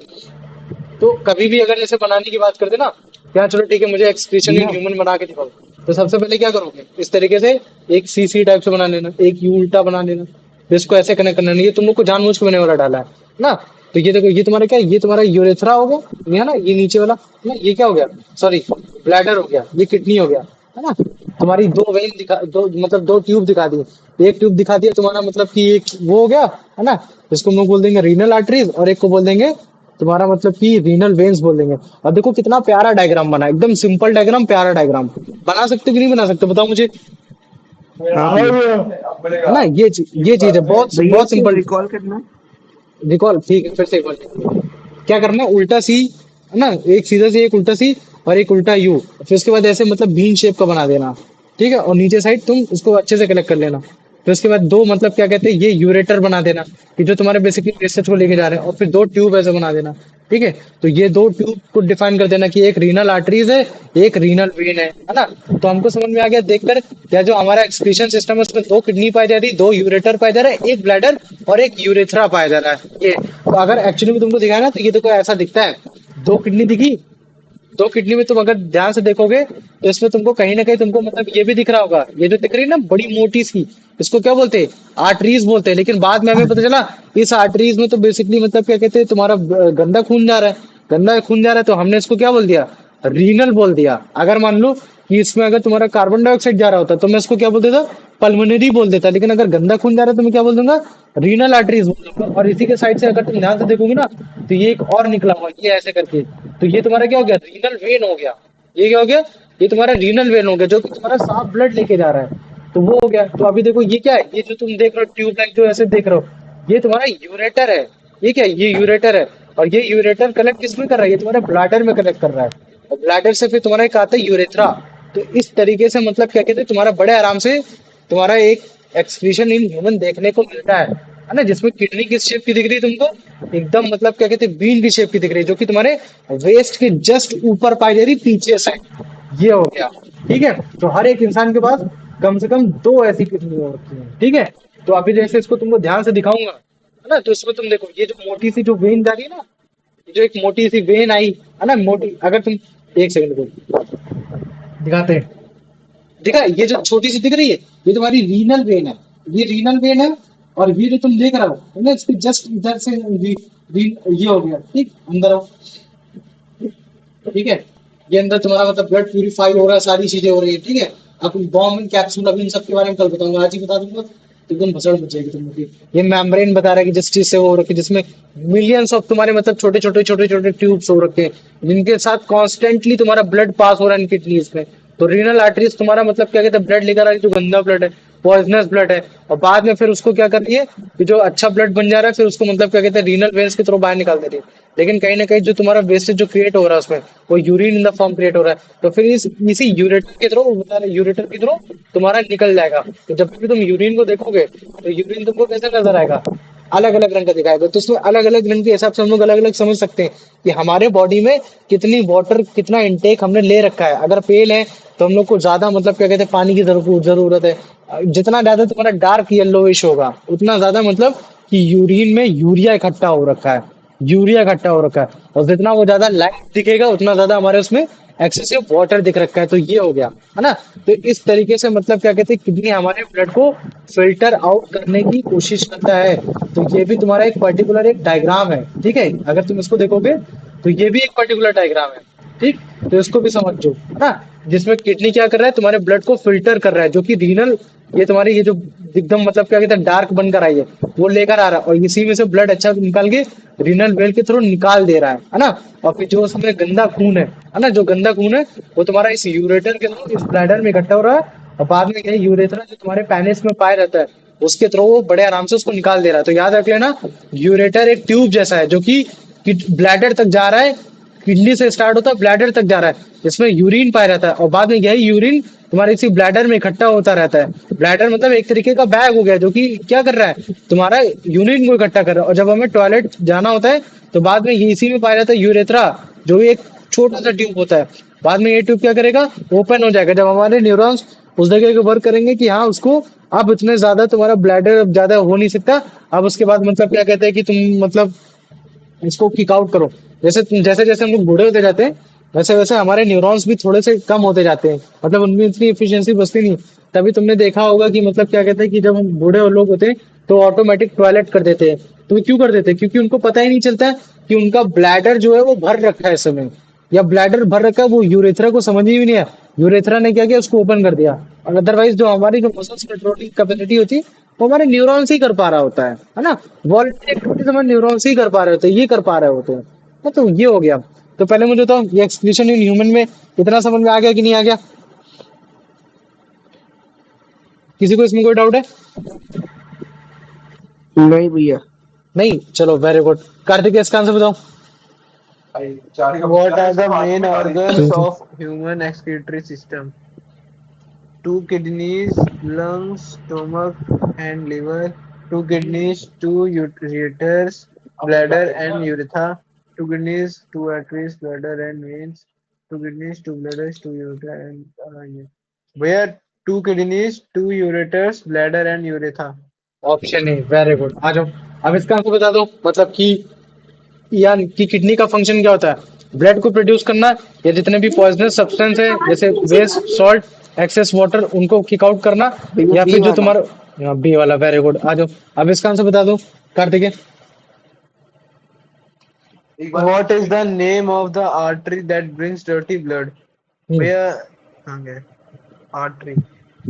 तो कभी भी अगर जैसे बनाने की बात करते ना, क्या चलो ठीक है मुझे एक्सक्रीशन इन ह्यूमन बना के दिखाओ, तो सबसे पहले क्या करोगे, इस तरीके से एक सी सी टाइप से बना लेना, एक यू उल्टा बना लेना, फिर इसको ऐसे कनेक्ट करना नहीं, ये तुम लोग को जानबूझ के मैंने वाला डाला है ना। तो ये देखो, ये तुम्हारा क्या है? ये तुम्हारा यूरेथ्रा हो गया, ये है ना, ये नीचे वाला ना, ये क्या हो गया, सॉरी ब्लैडर हो गया, ये किडनी हो गया, है ना। तुम्हारी दो वेन दिखा, दो मतलब दो ट्यूब दिखा दी, एक ट्यूब दिखा दिया तुम्हारा मतलब कि एक वो हो गया, है ना। इसको हम लोग बोल देंगे रीनल आर्टरीज, और एक को बोल देंगे तुम्हारा मतलब कि रीनल वेन्स बोल देंगे। और देखो कितना प्यारा डायग्राम बना, एकदम सिंपल डायग्राम, प्यारा डायग्राम। बना सकते कि नहीं बना सकते, बताओ मुझे, हाँ हाँ भैया। भैया। है ना। ये चीज है, बहुत भैया बहुत इसको सिंपल। रिकॉल करना। रिकॉल, ठीक है, फिर से एक बार क्या करना है, उल्टा सी, है ना, एक सीधा सी, एक उल्टा सी और एक उल्टा यू, फिर उसके बाद ऐसे मतलब बीन शेप का बना देना, ठीक है। और नीचे साइड तुम उसको अच्छे से कलेक्ट कर लेना। फिर उसके बाद दो मतलब क्या कहते हैं, ये यूरेटर बना देना कि जो तुम्हारे बेसिकली रिसर्च को लेके जा रहे हैं, और फिर दो ट्यूब ऐसे बना देना, ठीक है। तो ये दो ट्यूब को डिफाइन कर देना कि एक रीनल आर्टरीज है, एक रीनल वेन है ना। तो हमको समझ में आ गया देखकर, क्या जो हमारा एक्सक्रीशन सिस्टम है उसमें दो किडनी पाई जा रही, दो यूरेटर पाया जा रहा है, एक ब्लैडर और एक यूरेथ्रा पाया जा रहा है। ये तो अगर एक्चुअली में तुमको दिखाया ना, तो ये देखो ऐसा दिखता है, दो किडनी दिखी, दो किडनी में तुम अगर ध्यान से देखोगे तो इसमें तुमको कहीं ना कहीं तुमको मतलब ये भी दिख रहा होगा, ये जो दिख रही है ना बड़ी मोटी सी, इसको क्या बोलते हैं? आर्टरीज बोलते हैं। लेकिन बाद में हमें पता चला इस आर्टरीज में तो बेसिकली मतलब क्या कहते हैं, तुम्हारा गंदा खून जा रहा है। गंदा खून जा रहा है तो हमने इसको क्या बोल दिया? रीनल बोल दिया। अगर मान लो कि इसमें अगर तुम्हारा कार्बन डाइऑक्साइड जा रहा होता तो मैं इसको क्या बोल देता? पल्मोनरी बोल देता। लेकिन अगर गंदा खून जा रहा है तो मैं क्या बोल दूंगा? रीनल आर्टरीज बोल दूंगा। और इसी के साइड से अगर तुम ध्यान से देखोगे ना तो ये एक और निकला हुआ ये ऐसे करके, तो ये तुम्हारा क्या हो गया? रीनल वेन हो गया। ये क्या हो गया? ये तुम्हारा रीनल वेन हो गया जो कि तुम्हारा साफ ब्लड लेके जा रहा है। तो वो हो गया। तो अभी देखो ये क्या है? ये जो तुम देख रहे हो ट्यूब लाइक जो ऐसे देख रहे हो, ये तुम्हारा यूरेटर है। ये क्या है? ये यूरेटर है। और ये यूरेटर कलेक्ट किसमें कर रहा है? ये तुम्हारे ब्लैडर में कलेक्ट कर रहा है। और ब्लैडर से फिर तुम्हारा एक आता है यूरेथ्रा। तो इस तरीके से मतलब क्या कहते हैं, तुम्हारा बड़े आराम से तुम्हारा एक एक्सक्रीशन इन ह्यूमन देखने को मिलता है ना? जिसमें किडनी किस शेप की दिख रही है तुमको? एकदम मतलब क्या कहते हैं, बीन की शेप की दिख रही है, जो कि तुम्हारे वेस्ट के जस्ट ऊपर पाई जा रही पीछे से। ये हो गया। ठीक है। तो हर एक इंसान के पास कम से कम दो ऐसी किडनी होती है। ठीक है। तो अभी जैसे इसको तुमको ध्यान से दिखाऊंगा है ना, तो इसमें तुम देखो ये जो मोटी सी जो वेन जा रही है ना, ये जो एक मोटी सी वेन आई है ना, मोटी, अगर तुम एक सेकंड को दिखाते हैं। देखा ये जो छोटी सी दिख रही है, ये तुम्हारी रीनल वेन है। ये रीनल वेन है। और ये जो तुम देख रहे हो है ना, इसके जस्ट इधर से ये हो गया। ठीक, अंदर आओ। ठीक है। ये अंदर तुम्हारा मतलब ब्लड प्यूरिफाई हो रहा है, सारी चीजें हो रही है। ठीक है। अब बॉम्ब कैप्सूल अभी इन सब के बारे में कल बताऊंगा, आज ही बता दूंगा तो एकदम भसड़ मच जाएगी तुम लोग की। ये मेम्ब्रेन बता रहा है कि जिस चीज से वो हो रखी है, जिसमें मिलियंस ऑफ तुम्हारे मतलब छोटे छोटे छोटे छोटे ट्यूब्स हो रखे हैं, जिनके साथ कॉन्स्टेंटली तुम्हारा ब्लड पास हो रहा है इनकी किडनीज में। तो रीनल आर्टरीज तुम्हारा मतलब क्या कहते हैं, ब्लड लेकर आ रही है, जो गंदा ब्लड है, पॉइजनस ब्लड है। और बाद में फिर उसको क्या कर रही है कि जो अच्छा ब्लड बन जा रहा है फिर उसको मतलब क्या कहते हैं, रीनल वेन्स के थ्रू बाहर निकाल दे रही है। लेकिन कहीं ना कहीं जो तुम्हारा वेस्टेज जो क्रिएट हो रहा है उसमें, वो urine in the form create हो रहा है। तो फिर इसी यूरेटर के थ्रू, यूरेटर के थ्रू तुम्हारा निकल जाएगा। तो जब भी तुम यूरिन को देखोगे तो यूरिन तुमको कैसे नजर आएगा? अलग अलग रंग का दिखाएगा। तो उसमें अलग अलग रंग के हिसाब से हम लोग अलग अलग समझ सकते हैं कि हमारे बॉडी में कितनी वाटर, कितना इनटेक हमने ले रखा है। अगर पेल है तो हम लोग को ज्यादा मतलब क्या कहते हैं, पानी की जरूरत है। जितना ज्यादा तुम्हारा डार्क येलोइश होगा उतना ज्यादा मतलब कि यूरिन में यूरिया इकट्ठा हो रखा है। यूरिया इकट्ठा हो रखा है। और जितना वो ज्यादा लाइट दिखेगा उतना ज्यादा हमारे उसमें एक्सेसिव वाटर दिख रखा है। तो ये हो गया है ना। तो इस तरीके से मतलब क्या कहते हैं, किडनी हमारे ब्लड को फिल्टर आउट करने की कोशिश करता है। तो ये भी तुम्हारा एक पर्टिकुलर एक डायग्राम है। ठीक है। अगर तुम इसको देखोगे तो ये भी एक पर्टिकुलर डायग्राम है। ठीक। तो इसको भी समझो है ना, जिसमें किडनी क्या कर रहा है, तुम्हारे ब्लड को फिल्टर कर रहा है, जो कि रीनल, ये तुम्हारी ये जो एकदम मतलब क्या कहते हैं डार्क बनकर आई है, वो लेकर आ रहा है। और इसी में से ब्लड अच्छा निकाल के रीनल वेल के थ्रू निकाल दे रहा है ना। और फिर जो उसमें गंदा खून है ना, जो गंदा खून है वो तुम्हारा इस यूरेटर के थ्रू इस ब्लैडर में इकट्ठा हो रहा है। और बाद में ये यूरेथ्रा जो तुम्हारे पेनिस में पाया रहता है उसके थ्रू वो बड़े आराम से उसको निकाल दे रहा है। तो याद रख लेना, यूरेटर एक ट्यूब जैसा है जो कि ब्लैडर तक जा रहा है। किडनी से स्टार्ट होता है, ब्लैडर तक जा रहा है, जिसमें यूरिन पाया रहता है। और बाद में यही यूरिन तुम्हारे इसी ब्लैडर में इकट्ठा होता रहता है। ब्लैडर मतलब एक तरीके का बैग हो गया जो कि क्या कर रहा है, तुम्हारा यूरिन को इकट्ठा कर रहा है। और जब हमें टॉयलेट जाना होता है तो बाद में ये इसी में पाया जाता है यूरेथ्रा, जो एक छोटा सा ट्यूब होता है। बाद में ये ट्यूब क्या करेगा, ओपन हो जाएगा जब हमारे न्यूरॉन्स उस जगह के वर्क करेंगे कि हाँ उसको अब इतने ज्यादा तुम्हारा ब्लैडर ज्यादा हो नहीं सकता। अब उसके बाद मतलब क्या कहते हैं कि तुम मतलब इसको किक आउट करो। जैसे जैसे हम लोग बूढ़े होते जाते हैं वैसे वैसे हमारे न्यूरॉन्स भी थोड़े से कम होते जाते हैं, मतलब उनमें इतनी एफिशिएंसी बचती नहीं। तभी तुमने देखा होगा कि मतलब क्या कहते हैं कि जब हम बूढ़े लोग होते हैं तो ऑटोमेटिक टॉयलेट कर देते हैं। तो वो क्यों कर देते हैं? क्योंकि उनको पता ही नहीं चलता कि उनका ब्लैडर जो है वो भर रखा है इस समय, या ब्लैडर भर रखा है, वो यूरेथ्रा को समझ ही नहीं है। यूरेथ्रा ने क्या किया, उसको ओपन कर दिया। और अदरवाइज जो हमारी जो मसल्स कंट्रोलिंग कैपेसिटी होती है वो हमारे न्यूरॉन्स ही कर पा रहा होता है ना। वॉलंटरी एक्टिविटीज हमारे न्यूरॉन्स ही कर पा रहे होते हैं, ये कर पा रहे होते हैं। तो ये हो गया। तो पहले मुझे तो ये एक्सक्रीशन इन ह्यूमन में इतना समझ में आ गया कि नहीं आ गया? किसी को इसमें कोई डाउट है? नहीं भैया। नहीं, चलो वेरी गुड। कार्तिक इसका आंसर बताओ। What are the main organs of human excretory system? Two kidneys, lungs, stomach, and liver. Two kidneys, two ureters, bladder and urethra. Two kidneys, two arteries, bladder and veins. Two kidneys, two bladders, two urethra and yeah. Where two kidneys, two ureters, bladder and urethra. Option A, very good. आ जाओ। अब इसका आंसर बता दो, मतलब कि या कि किडनी का फंक्शन क्या होता है? ब्लड को प्रोड्यूस करना, या जितने भी पॉइजनस सब्सटेंस है जैसे वेस्ट, सॉल्ट, एक्सेस वाटर, उनको किक आउट करना, भैया या बी फिर जो वाला। तुम्हारा बी वाला, वेरी गुड। आ जाओ, अब इसका आंसर बता दो Kartikeya. What is the name of the artery that brings dirty blood? भैया कहाँ गए? Artery.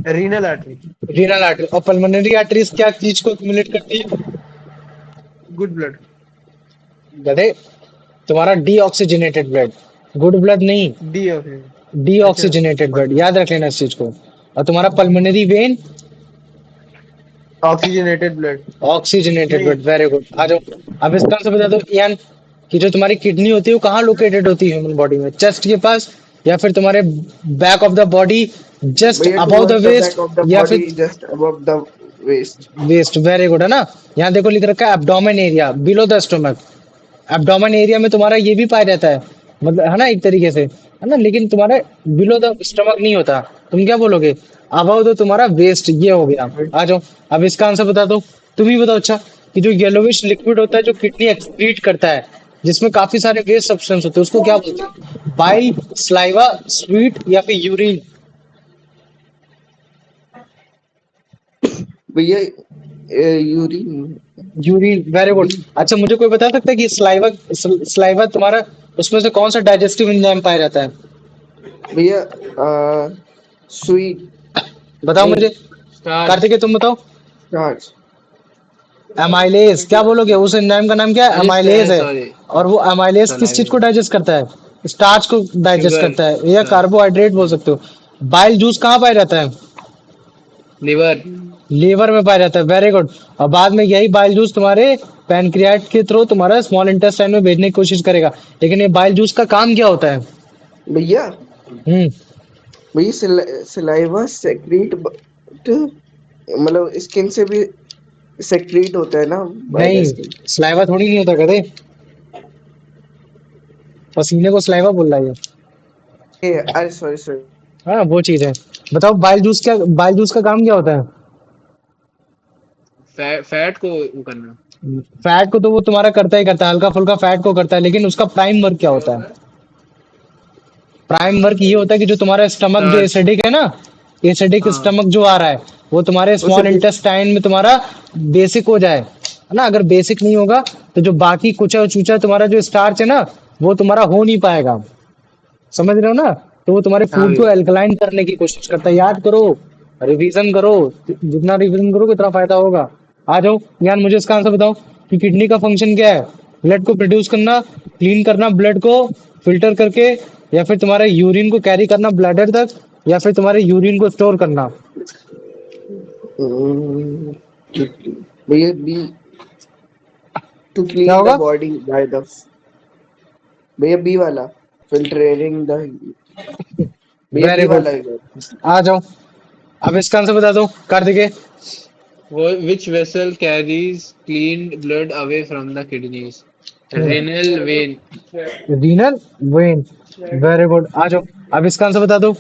Renal artery. Renal artery. और पल्मोनरी आर्टरीज क्या चीज को एक्यूमुलेट करती है? Good blood. गधे, तुम्हारा डीऑक्सीजनेटेड ब्लड, गुड ब्लड नहीं, D of it. Deoxygenated blood, याद रख लेना इस चीज को। और तुम्हारा pulmonary vein, Oxygenated blood. Oxygenated नहीं, ब्लड, वेरी गुड। आ जाओ, अब इसका आंसर बता दो यान, कि जो तुम्हारी किडनी होती है वो कहाँ लोकेटेड होती है ह्यूमन बॉडी में? चेस्ट के पास, या फिर तुम्हारे back of the body, just भैया above the towards the waist, back of the या बॉडी, फिर just above the waist. Waist, very good, है ना। यहाँ देखो लिख रखा है abdomen area below the stomach. Abdomen area में तुम्हारा ये भी पाया जाता है, मतलब है ना, एक तरीके से, है ना, लेकिन तुम्हारे बिलो द स्टमक नहीं होता। तुम क्या बोलोगे? अबव द तुम्हारा वेस्ट, ये हो गया। आ जाओ, अब इसका आंसर बता दो, तुम ही बताओ। अच्छा, कि जो येलोविश लिक्विड होता है जो किडनी एक्सक्रीट करता है, जिसमें काफी सारे वेस्ट सब्सटेंस होते हैं, उसको क्या बोलते हैं? बाइल, स्लाइवा, स्वीट, या फिर यूरिन? भैया यूरिन। Urine, very good. अच्छा, मुझे कोई बता सकता है कि स्लाइवा, स्लाइवा तुम्हारा उसमें से कौन सा डाइजेस्टिव एंजाइम पाया जाता है? भैया स्वीट बताओ नहीं, मुझे, Starch. कार्तिकेय तुम बताओ। स्टार्च। एमाइलेज, क्या बोलोगे? उस एंजाइम का नाम क्या है? एमाइलेज है। Sorry. और वो एमाइलेज किस चीज को डाइजेस्ट करता है? स्टार्च को डाइजेस्ट Sugar. करता है, या कार्बोहाइड्रेट बोल सकते हो। बाइल जूस कहाँ पाया जाता है? Liver. लीवर में पाया जाता है, वेरी गुड। और बाद में यही बाइल जूस तुम्हारे पैनक्रियाट के थ्रू तुम्हारा स्मॉल इंटेस्टाइन में भेजने की कोशिश करेगा। लेकिन ये बाइल जूस का काम क्या होता है? भैया हम्म भैया सलाइवा सेक्रीट, मतलब स्किन से भी सेक्रीट होता है ना बाय द नहीं, स्किन। स्लाइवा थोड़ी नहीं होता कदे, पसीने को स्लाइवा बोल रहा है ये। अरे सॉरी सॉरी। हाँ, वो चीज है। बताओ, बाइल जूस क्या, बाइल जूस का काम क्या होता है? Fat को वो करना. फैट को तो वो तुम्हारा करता ही करता है, हल्का फुल्का फैट को करता है, लेकिन उसका प्राइम वर्क क्या होता है? प्राइम वर्क ये होता है कि जो तुम्हारा स्टमक जो Starch. एसिडिक है ना, एसिडिक हाँ. स्टमक जो आ रहा है, वो तुम्हारे उसे स्मॉल इंटेस्टाइन में तुम्हारा बेसिक हो जाए, है ना। अगर बेसिक नहीं होगा तो जो बाकी कुचा चूचा तुम्हारा जो स्टार्च है ना, वो तुम्हारा हो नहीं पाएगा। समझ रहे हो ना? तो वो तुम्हारे हाँ फूड को एल्कलाइन करने की कोशिश करता है। याद करो, रिवीजन करो, जितना रिवीजन करोगे उतना फायदा होगा। आ जाओ यार, मुझे इसका आंसर बताओ कि किडनी का फंक्शन क्या है? ब्लड को प्रोड्यूस करना, क्लीन करना ब्लड को फिल्टर करके, या फिर तुम्हारे यूरिन को कैरी करना ब्लैडर तक, या फिर तुम्हारे यूरिन को स्टोर करना। भैया बी, टू क्या क्लीन द होगा? Body by the. भैया बी वाला, फिल्टरिंग द। भैया वेरी बी गुड। वाला है। आ जाओ, अब इसका आंसर बता दो Kartikeya. Which vessel carries clean blood away from the kidneys? Renal vein. Renal vein, very good. आ जाओ, अब इसका आंसर बता दो।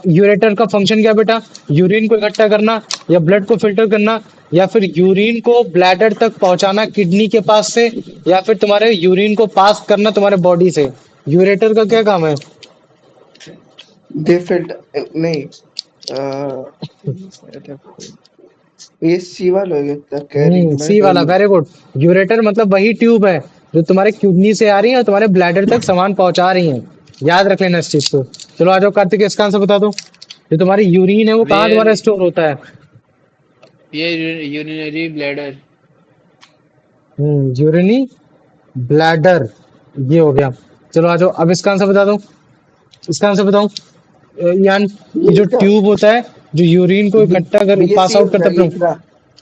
यूरेटर का फंक्शन क्या है बेटा? यूरिन को इकट्ठा करना, या ब्लड को फिल्टर करना, या फिर यूरिन को ब्लैडर तक पहुंचाना किडनी के पास से, या फिर तुम्हारे यूरिन को पास करना तुम्हारे बॉडी से। यूरेटर का क्या काम है? दे फिल्टर नहीं, ये सी वाला है द कैरिंग सी वाला, वेरी गुड। यूरेटर मतलब वही ट्यूब है जो तुम्हारे किडनी से आ रही है और तुम्हारे ब्लैडर तक सामान पहुंचा रही है। याद रख लेना इस चीज को। चलो आ जाओ कार्तिक, इसका आंसर बता दो। जो तुम्हारी यूरिन है वो कहाँ तुम्हारा Where स्टोर होता है? ये urinary bladder. यूरिनी ब्लैडर, ये हो गया। चलो आ जाओ, अब इसका आंसर बता दो। इसका आंसर बताओ यान, ये जो ट्यूब होता है जो यूरिन को इकट्ठा कर पास आउट करता है।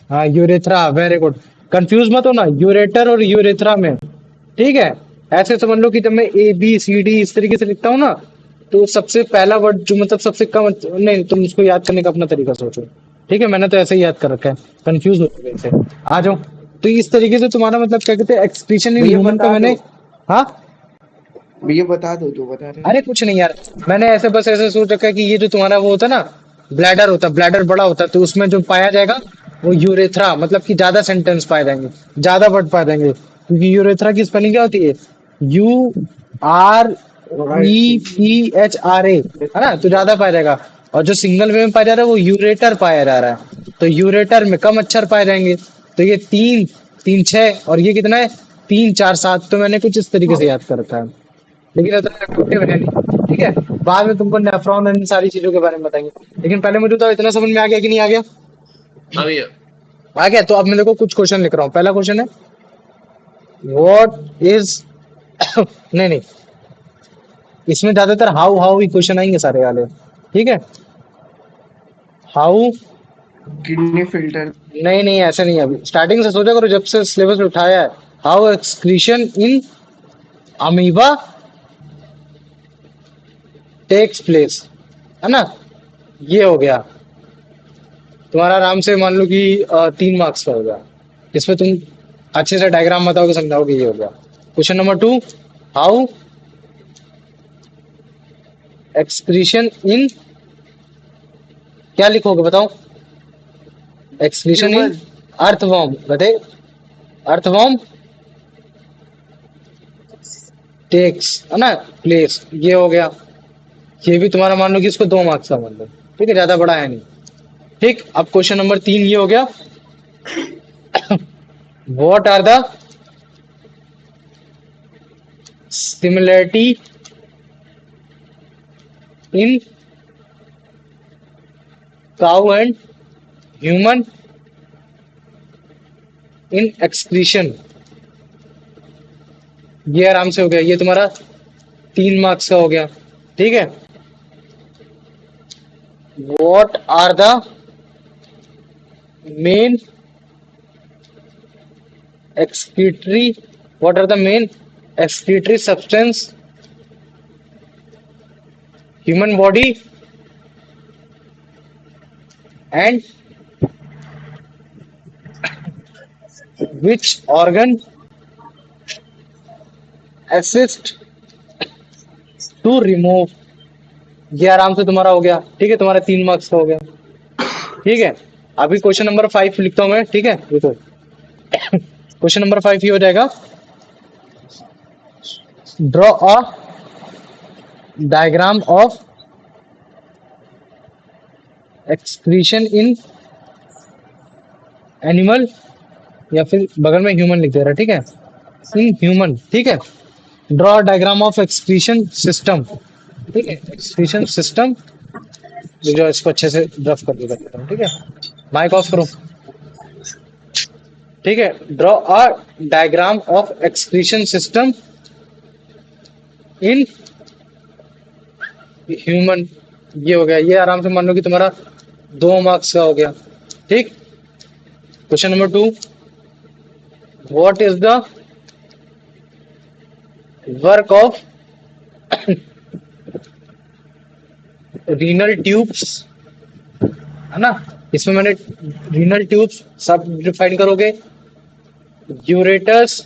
हाँ, यूरेथ्रा, वेरी गुड। कंफ्यूज मत हो ना यूरेटर और यूरेथ्रा में, ठीक है। ऐसे समझ लो कि जब मैं ए बी सी डी इस तरीके से लिखता हूँ ना, तो सबसे पहला वर्ड जो मतलब सबसे कम, नहीं, तुम उसको याद करने का अपना तरीका सोचो, ठीक है। मैंने तो ऐसे ही याद कर रखा है, कंफ्यूज हो गए से। आ जाओ, तो इस तरीके से तुम्हारा मतलब क्या कहते हैं, एक्सप्रेशन इन भैया ह्यूमन का बता मैंने। दो, हाँ, भैया बता दो जो बता रहे अरे कुछ नहीं यार, मैंने ऐसे बस ऐसे सोच रखा है कि ये जो तुम्हारा वो होता है ना, ब्लैडर होता है, ब्लैडर बड़ा होता है, तो उसमें जो पाया जाएगा वो यूरेथ्रा, मतलब कि ज्यादा सेंटेंस पाए जाएंगे, ज्यादा वर्ड पाए जाएंगे, क्योंकि यूरेथ्रा की स्पेलिंग क्या होती है? यू REPHRA, है ना, तो ज्यादा पाया जाएगा। और जो सिंगल वे में पाया जा रहा है वो यूरेटर पाया जा रहा है, तो यूरेटर में कम मच्छर पाए जाएंगे। तो ये तीन, तीन छह, और ये कितना है, तीन चार सात। तो मैंने कुछ इस तरीके से याद कर रखा है, लेकिन इतना इफेक्टिव है नहीं। ठीक है, बाद में तुमको नेफ्रॉन और इन सारी चीजों के बारे में बताएंगे, लेकिन पहले मुझे तो इतना समझ में आ गया कि नहीं आ गया? अभी आ गया। तो अब मैं देखो कुछ क्वेश्चन लिख रहा हूँ। पहला क्वेश्चन है व्हाट इज नहीं नहीं, इसमें ज्यादातर हाउ हाउ ही क्वेश्चन आएंगे सारे वाले। ठीक है, हाउ, किडनी फिल्टर। नहीं नहीं ऐसा नहीं है। अभी स्टार्टिंग से सोचा करो, जब से सिलेबस उठाया है। How excretion in amoeba takes place, है ना, ये हो गया तुम्हारा। आराम से मान लो कि 3 मार्क्स का हो गया। इसमें तुम अच्छे से डायग्राम बताओगे, समझाओगे, ये हो गया। क्वेश्चन नंबर 2, हाउ एक्सक्रीशन इन, क्या लिखोगे बताओ? एक्सक्रीशन इन ह्यूमन अर्थवॉर्म, बते, अर्थवॉर्म टेक्स, है ना, प्लेस, ये हो गया। ये भी तुम्हारा मान लो कि इसको 2 मार्क्स का मान लो। ठीक है, ज्यादा बड़ा है नहीं। ठीक, अब क्वेश्चन नंबर 3 ये हो गया, what are the similarity in cow and human in excretion, ये आराम से हो गया। ये तुम्हारा 3 मार्क्स का हो गया। ठीक है, what are the main excretory, what are the main excretory substance human body and which organ assist to remove, ये आराम से तुम्हारा हो गया। ठीक है, तुम्हारा 3 मार्क्स का हो गया। ठीक है, अभी क्वेश्चन नंबर 5 लिखता हूं मैं। ठीक है, ये तो क्वेश्चन नंबर 5 ये हो जाएगा, draw a diagram of excretion in animal, या फिर बगल में ह्यूमन लिख दे रहा है। ठीक है, इन ह्यूमन। ठीक है, draw diagram of excretion system. ठीक है, एक्सक्रीशन सिस्टम, जो इसको अच्छे से ड्रफ कर देता हूँ। ठीक है, माइक ऑफ करो। ठीक है, draw a diagram of excretion system in human, ये हो गया। ये आराम से मान लो कि तुम्हारा 2 मार्क्स का हो गया। ठीक, question number 2, what is the work of renal tubes, है ना, इसमें मैंने रीनल ट्यूब्स सब डिफाइन करोगे। Ureters,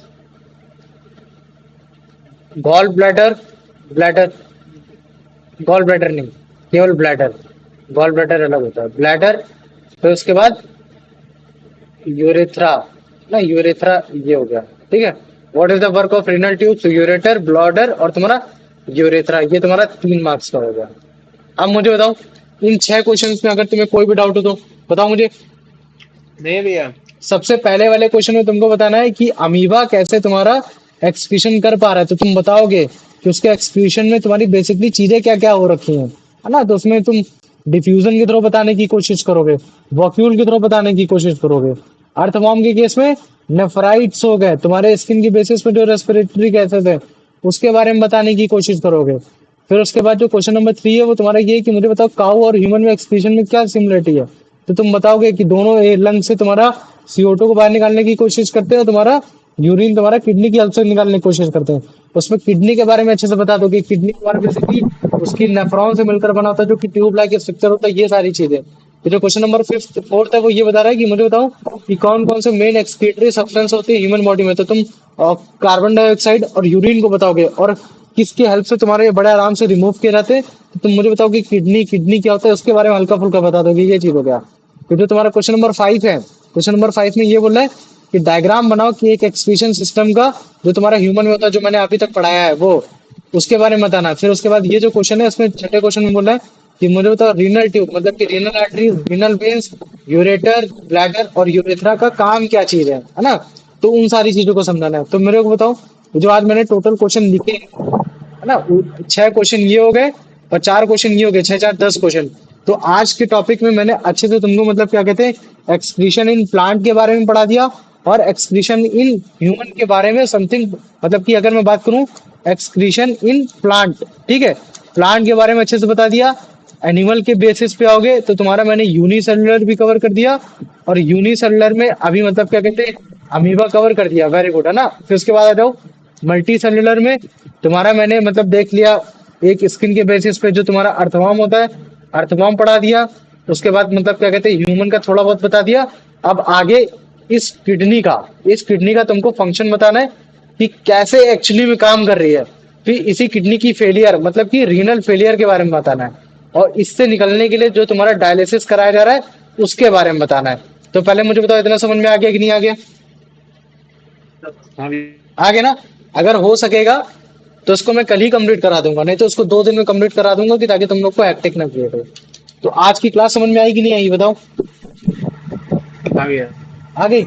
gall bladder, bladder, gall bladder नहीं, केवल ब्लैडर, गॉल ब्लैडर अलग होता है, ब्लैडर। फिर उसके बाद यूरेथ्रा, ना यूरेथ्रा, ये हो गया। ठीक है, what is the work of renal tubes, ureter, bladder और तुम्हारा यूरेथ्रा, ये तुम्हारा 3 मार्क्स का हो गया। अब मुझे बताओ, इन 6 क्वेश्चंस में अगर तुम्हें कोई भी डाउट हो तो बताओ मुझे। नहीं भैया, सबसे पहले वाले क्वेश्चन में तुमको बताना है कि अमीबा कैसे तुम्हारा एक्सक्रीशन कर पा रहा है। तो तुम बताओगे कि उसके एक्सक्रीशन में तुम्हारी बेसिकली चीजें क्या क्या हो रखी हैं, है ना। तो उसमें तुम डिफ्यूजन के थ्रू बताने की कोशिश करोगे, वॉक्यूल के थ्रू बताने की कोशिश करोगे। अर्थवॉर्म के केस में नेफ्राइट्स हो गए, तुम्हारे स्किन की बेसिस पे जो रेस्पिरेटरी गैसेस है उसके बारे में बताने की कोशिश करोगे। फिर उसके बाद जो क्वेश्चन नंबर 3 है वो तुम्हारा ये है कि मुझे बताओ काऊ और ह्यूमन में एक्सक्रीशन में क्या सिमिलरिटी है। तो तुम बताओगे कि दोनों लंग से तुम्हारा CO2 को बाहर निकालने की कोशिश करते हैं और तुम्हारा यूरिन तुम्हारा किडनी की हेल्प से निकालने की कोशिश करते हैं। उसमें किडनी के बारे में अच्छे से बता दो कि किडनी तुम्हारा बेसिकली उसकी नेफ्रॉन से मिलकर बना होता है, जो कि ट्यूब लाइक स्ट्रक्चर होता है, ये सारी चीजें। तो जो क्वेश्चन नंबर 4 है वो ये बता रहा है कि मुझे बताओ कि कौन कौन से मेन एक्सक्रीटरी सब्सटेंस होते हैं ह्यूमन बॉडी में। तो तुम कार्बन डाइऑक्साइड और यूरिन को बताओगे, और किसकी हेल्प से तुम्हारे ये बड़े आराम से रिमूव किए जाते हैं। तो तुम मुझे बताओ कि किडनी क्या होता है, उसके बारे में हल्का फुल्का बता दोगे, ये चीज हो गया। तो जो तुम्हारा क्वेश्चन नंबर 5 है, क्वेश्चन नंबर 5 में ये बोल रहा है कि डायग्राम बनाओ कि एक एक्सक्रीशन सिस्टम का जो तुम्हारा ह्यूमन में होता है, जो मैंने अभी तक पढ़ाया है वो, उसके बारे में बताना है। फिर उसके बाद ये जो क्वेश्चन है इसमें छठे क्वेश्चन में बोला है कि मुझे बताओ रीनल ट्यूब मतलब कि renal artery, renal veins, ureter, bladder और यूरेथ्रा का काम क्या चीज है ना। तो उन सारी चीजों को समझाना है। तो मेरे को बताओ जो आज मैंने टोटल क्वेश्चन लिखे है ना, 6 क्वेश्चन ये हो गए और 4 क्वेश्चन ये हो गए, 6 4 10 क्वेश्चन। तो आज के टॉपिक में मैंने अच्छे से तुमको मतलब क्या कहते हैं एक्सक्रीशन इन प्लांट के बारे में पढ़ा दिया और एक्सक्रीशन इन ह्यूमन के बारे में समथिंग, मतलब कि अगर मैं बात करूं एक्सक्रीशन इन प्लांट, ठीक है, प्लांट के बारे में अच्छे से बता दिया। एनिमल के बेसिस पे आओगे तो तुम्हारा मैंने यूनिसेलुलर भी कवर कर दिया और यूनिसेलुलर में अभी मतलब क्या कहते हैं अमीबा कवर कर दिया, वेरी गुड है ना। फिर उसके बाद आ जाओ मल्टी सेलुलर में तुम्हारा मैंने मतलब देख लिया एक स्किन के बेसिस पे जो तुम्हारा अर्थवॉर्म होता है, अर्थवॉर्म पढ़ा दिया। उसके बाद मतलब क्या कहते हैं ह्यूमन का थोड़ा बहुत बता दिया। अब आगे इस किडनी का तुमको फंक्शन बताना है कि कैसे एक्चुअली में काम कर रही है। फिर इसी किडनी की फेलियर मतलब कि रीनल फेलियर के बारे में बताना है और इससे निकलने के लिए जो तुम्हारा डायलिसिस कराया जा रहा है उसके बारे में बताना है। तो पहले मुझे बताओ इतना समझ में आ गया कि नहीं आ गया? आ गया ना? अगर हो सकेगा तो इसको मैं कल ही कंप्लीट करा दूंगा, नहीं तो उसको 2 दिन में कंप्लीट करा दूंगा कि ताकि तुम लोग को हैक्टिक ना क्रिएट हो। तो आज की क्लास समझ में आई कि नहीं आई बताओ? आ गया। आ गई?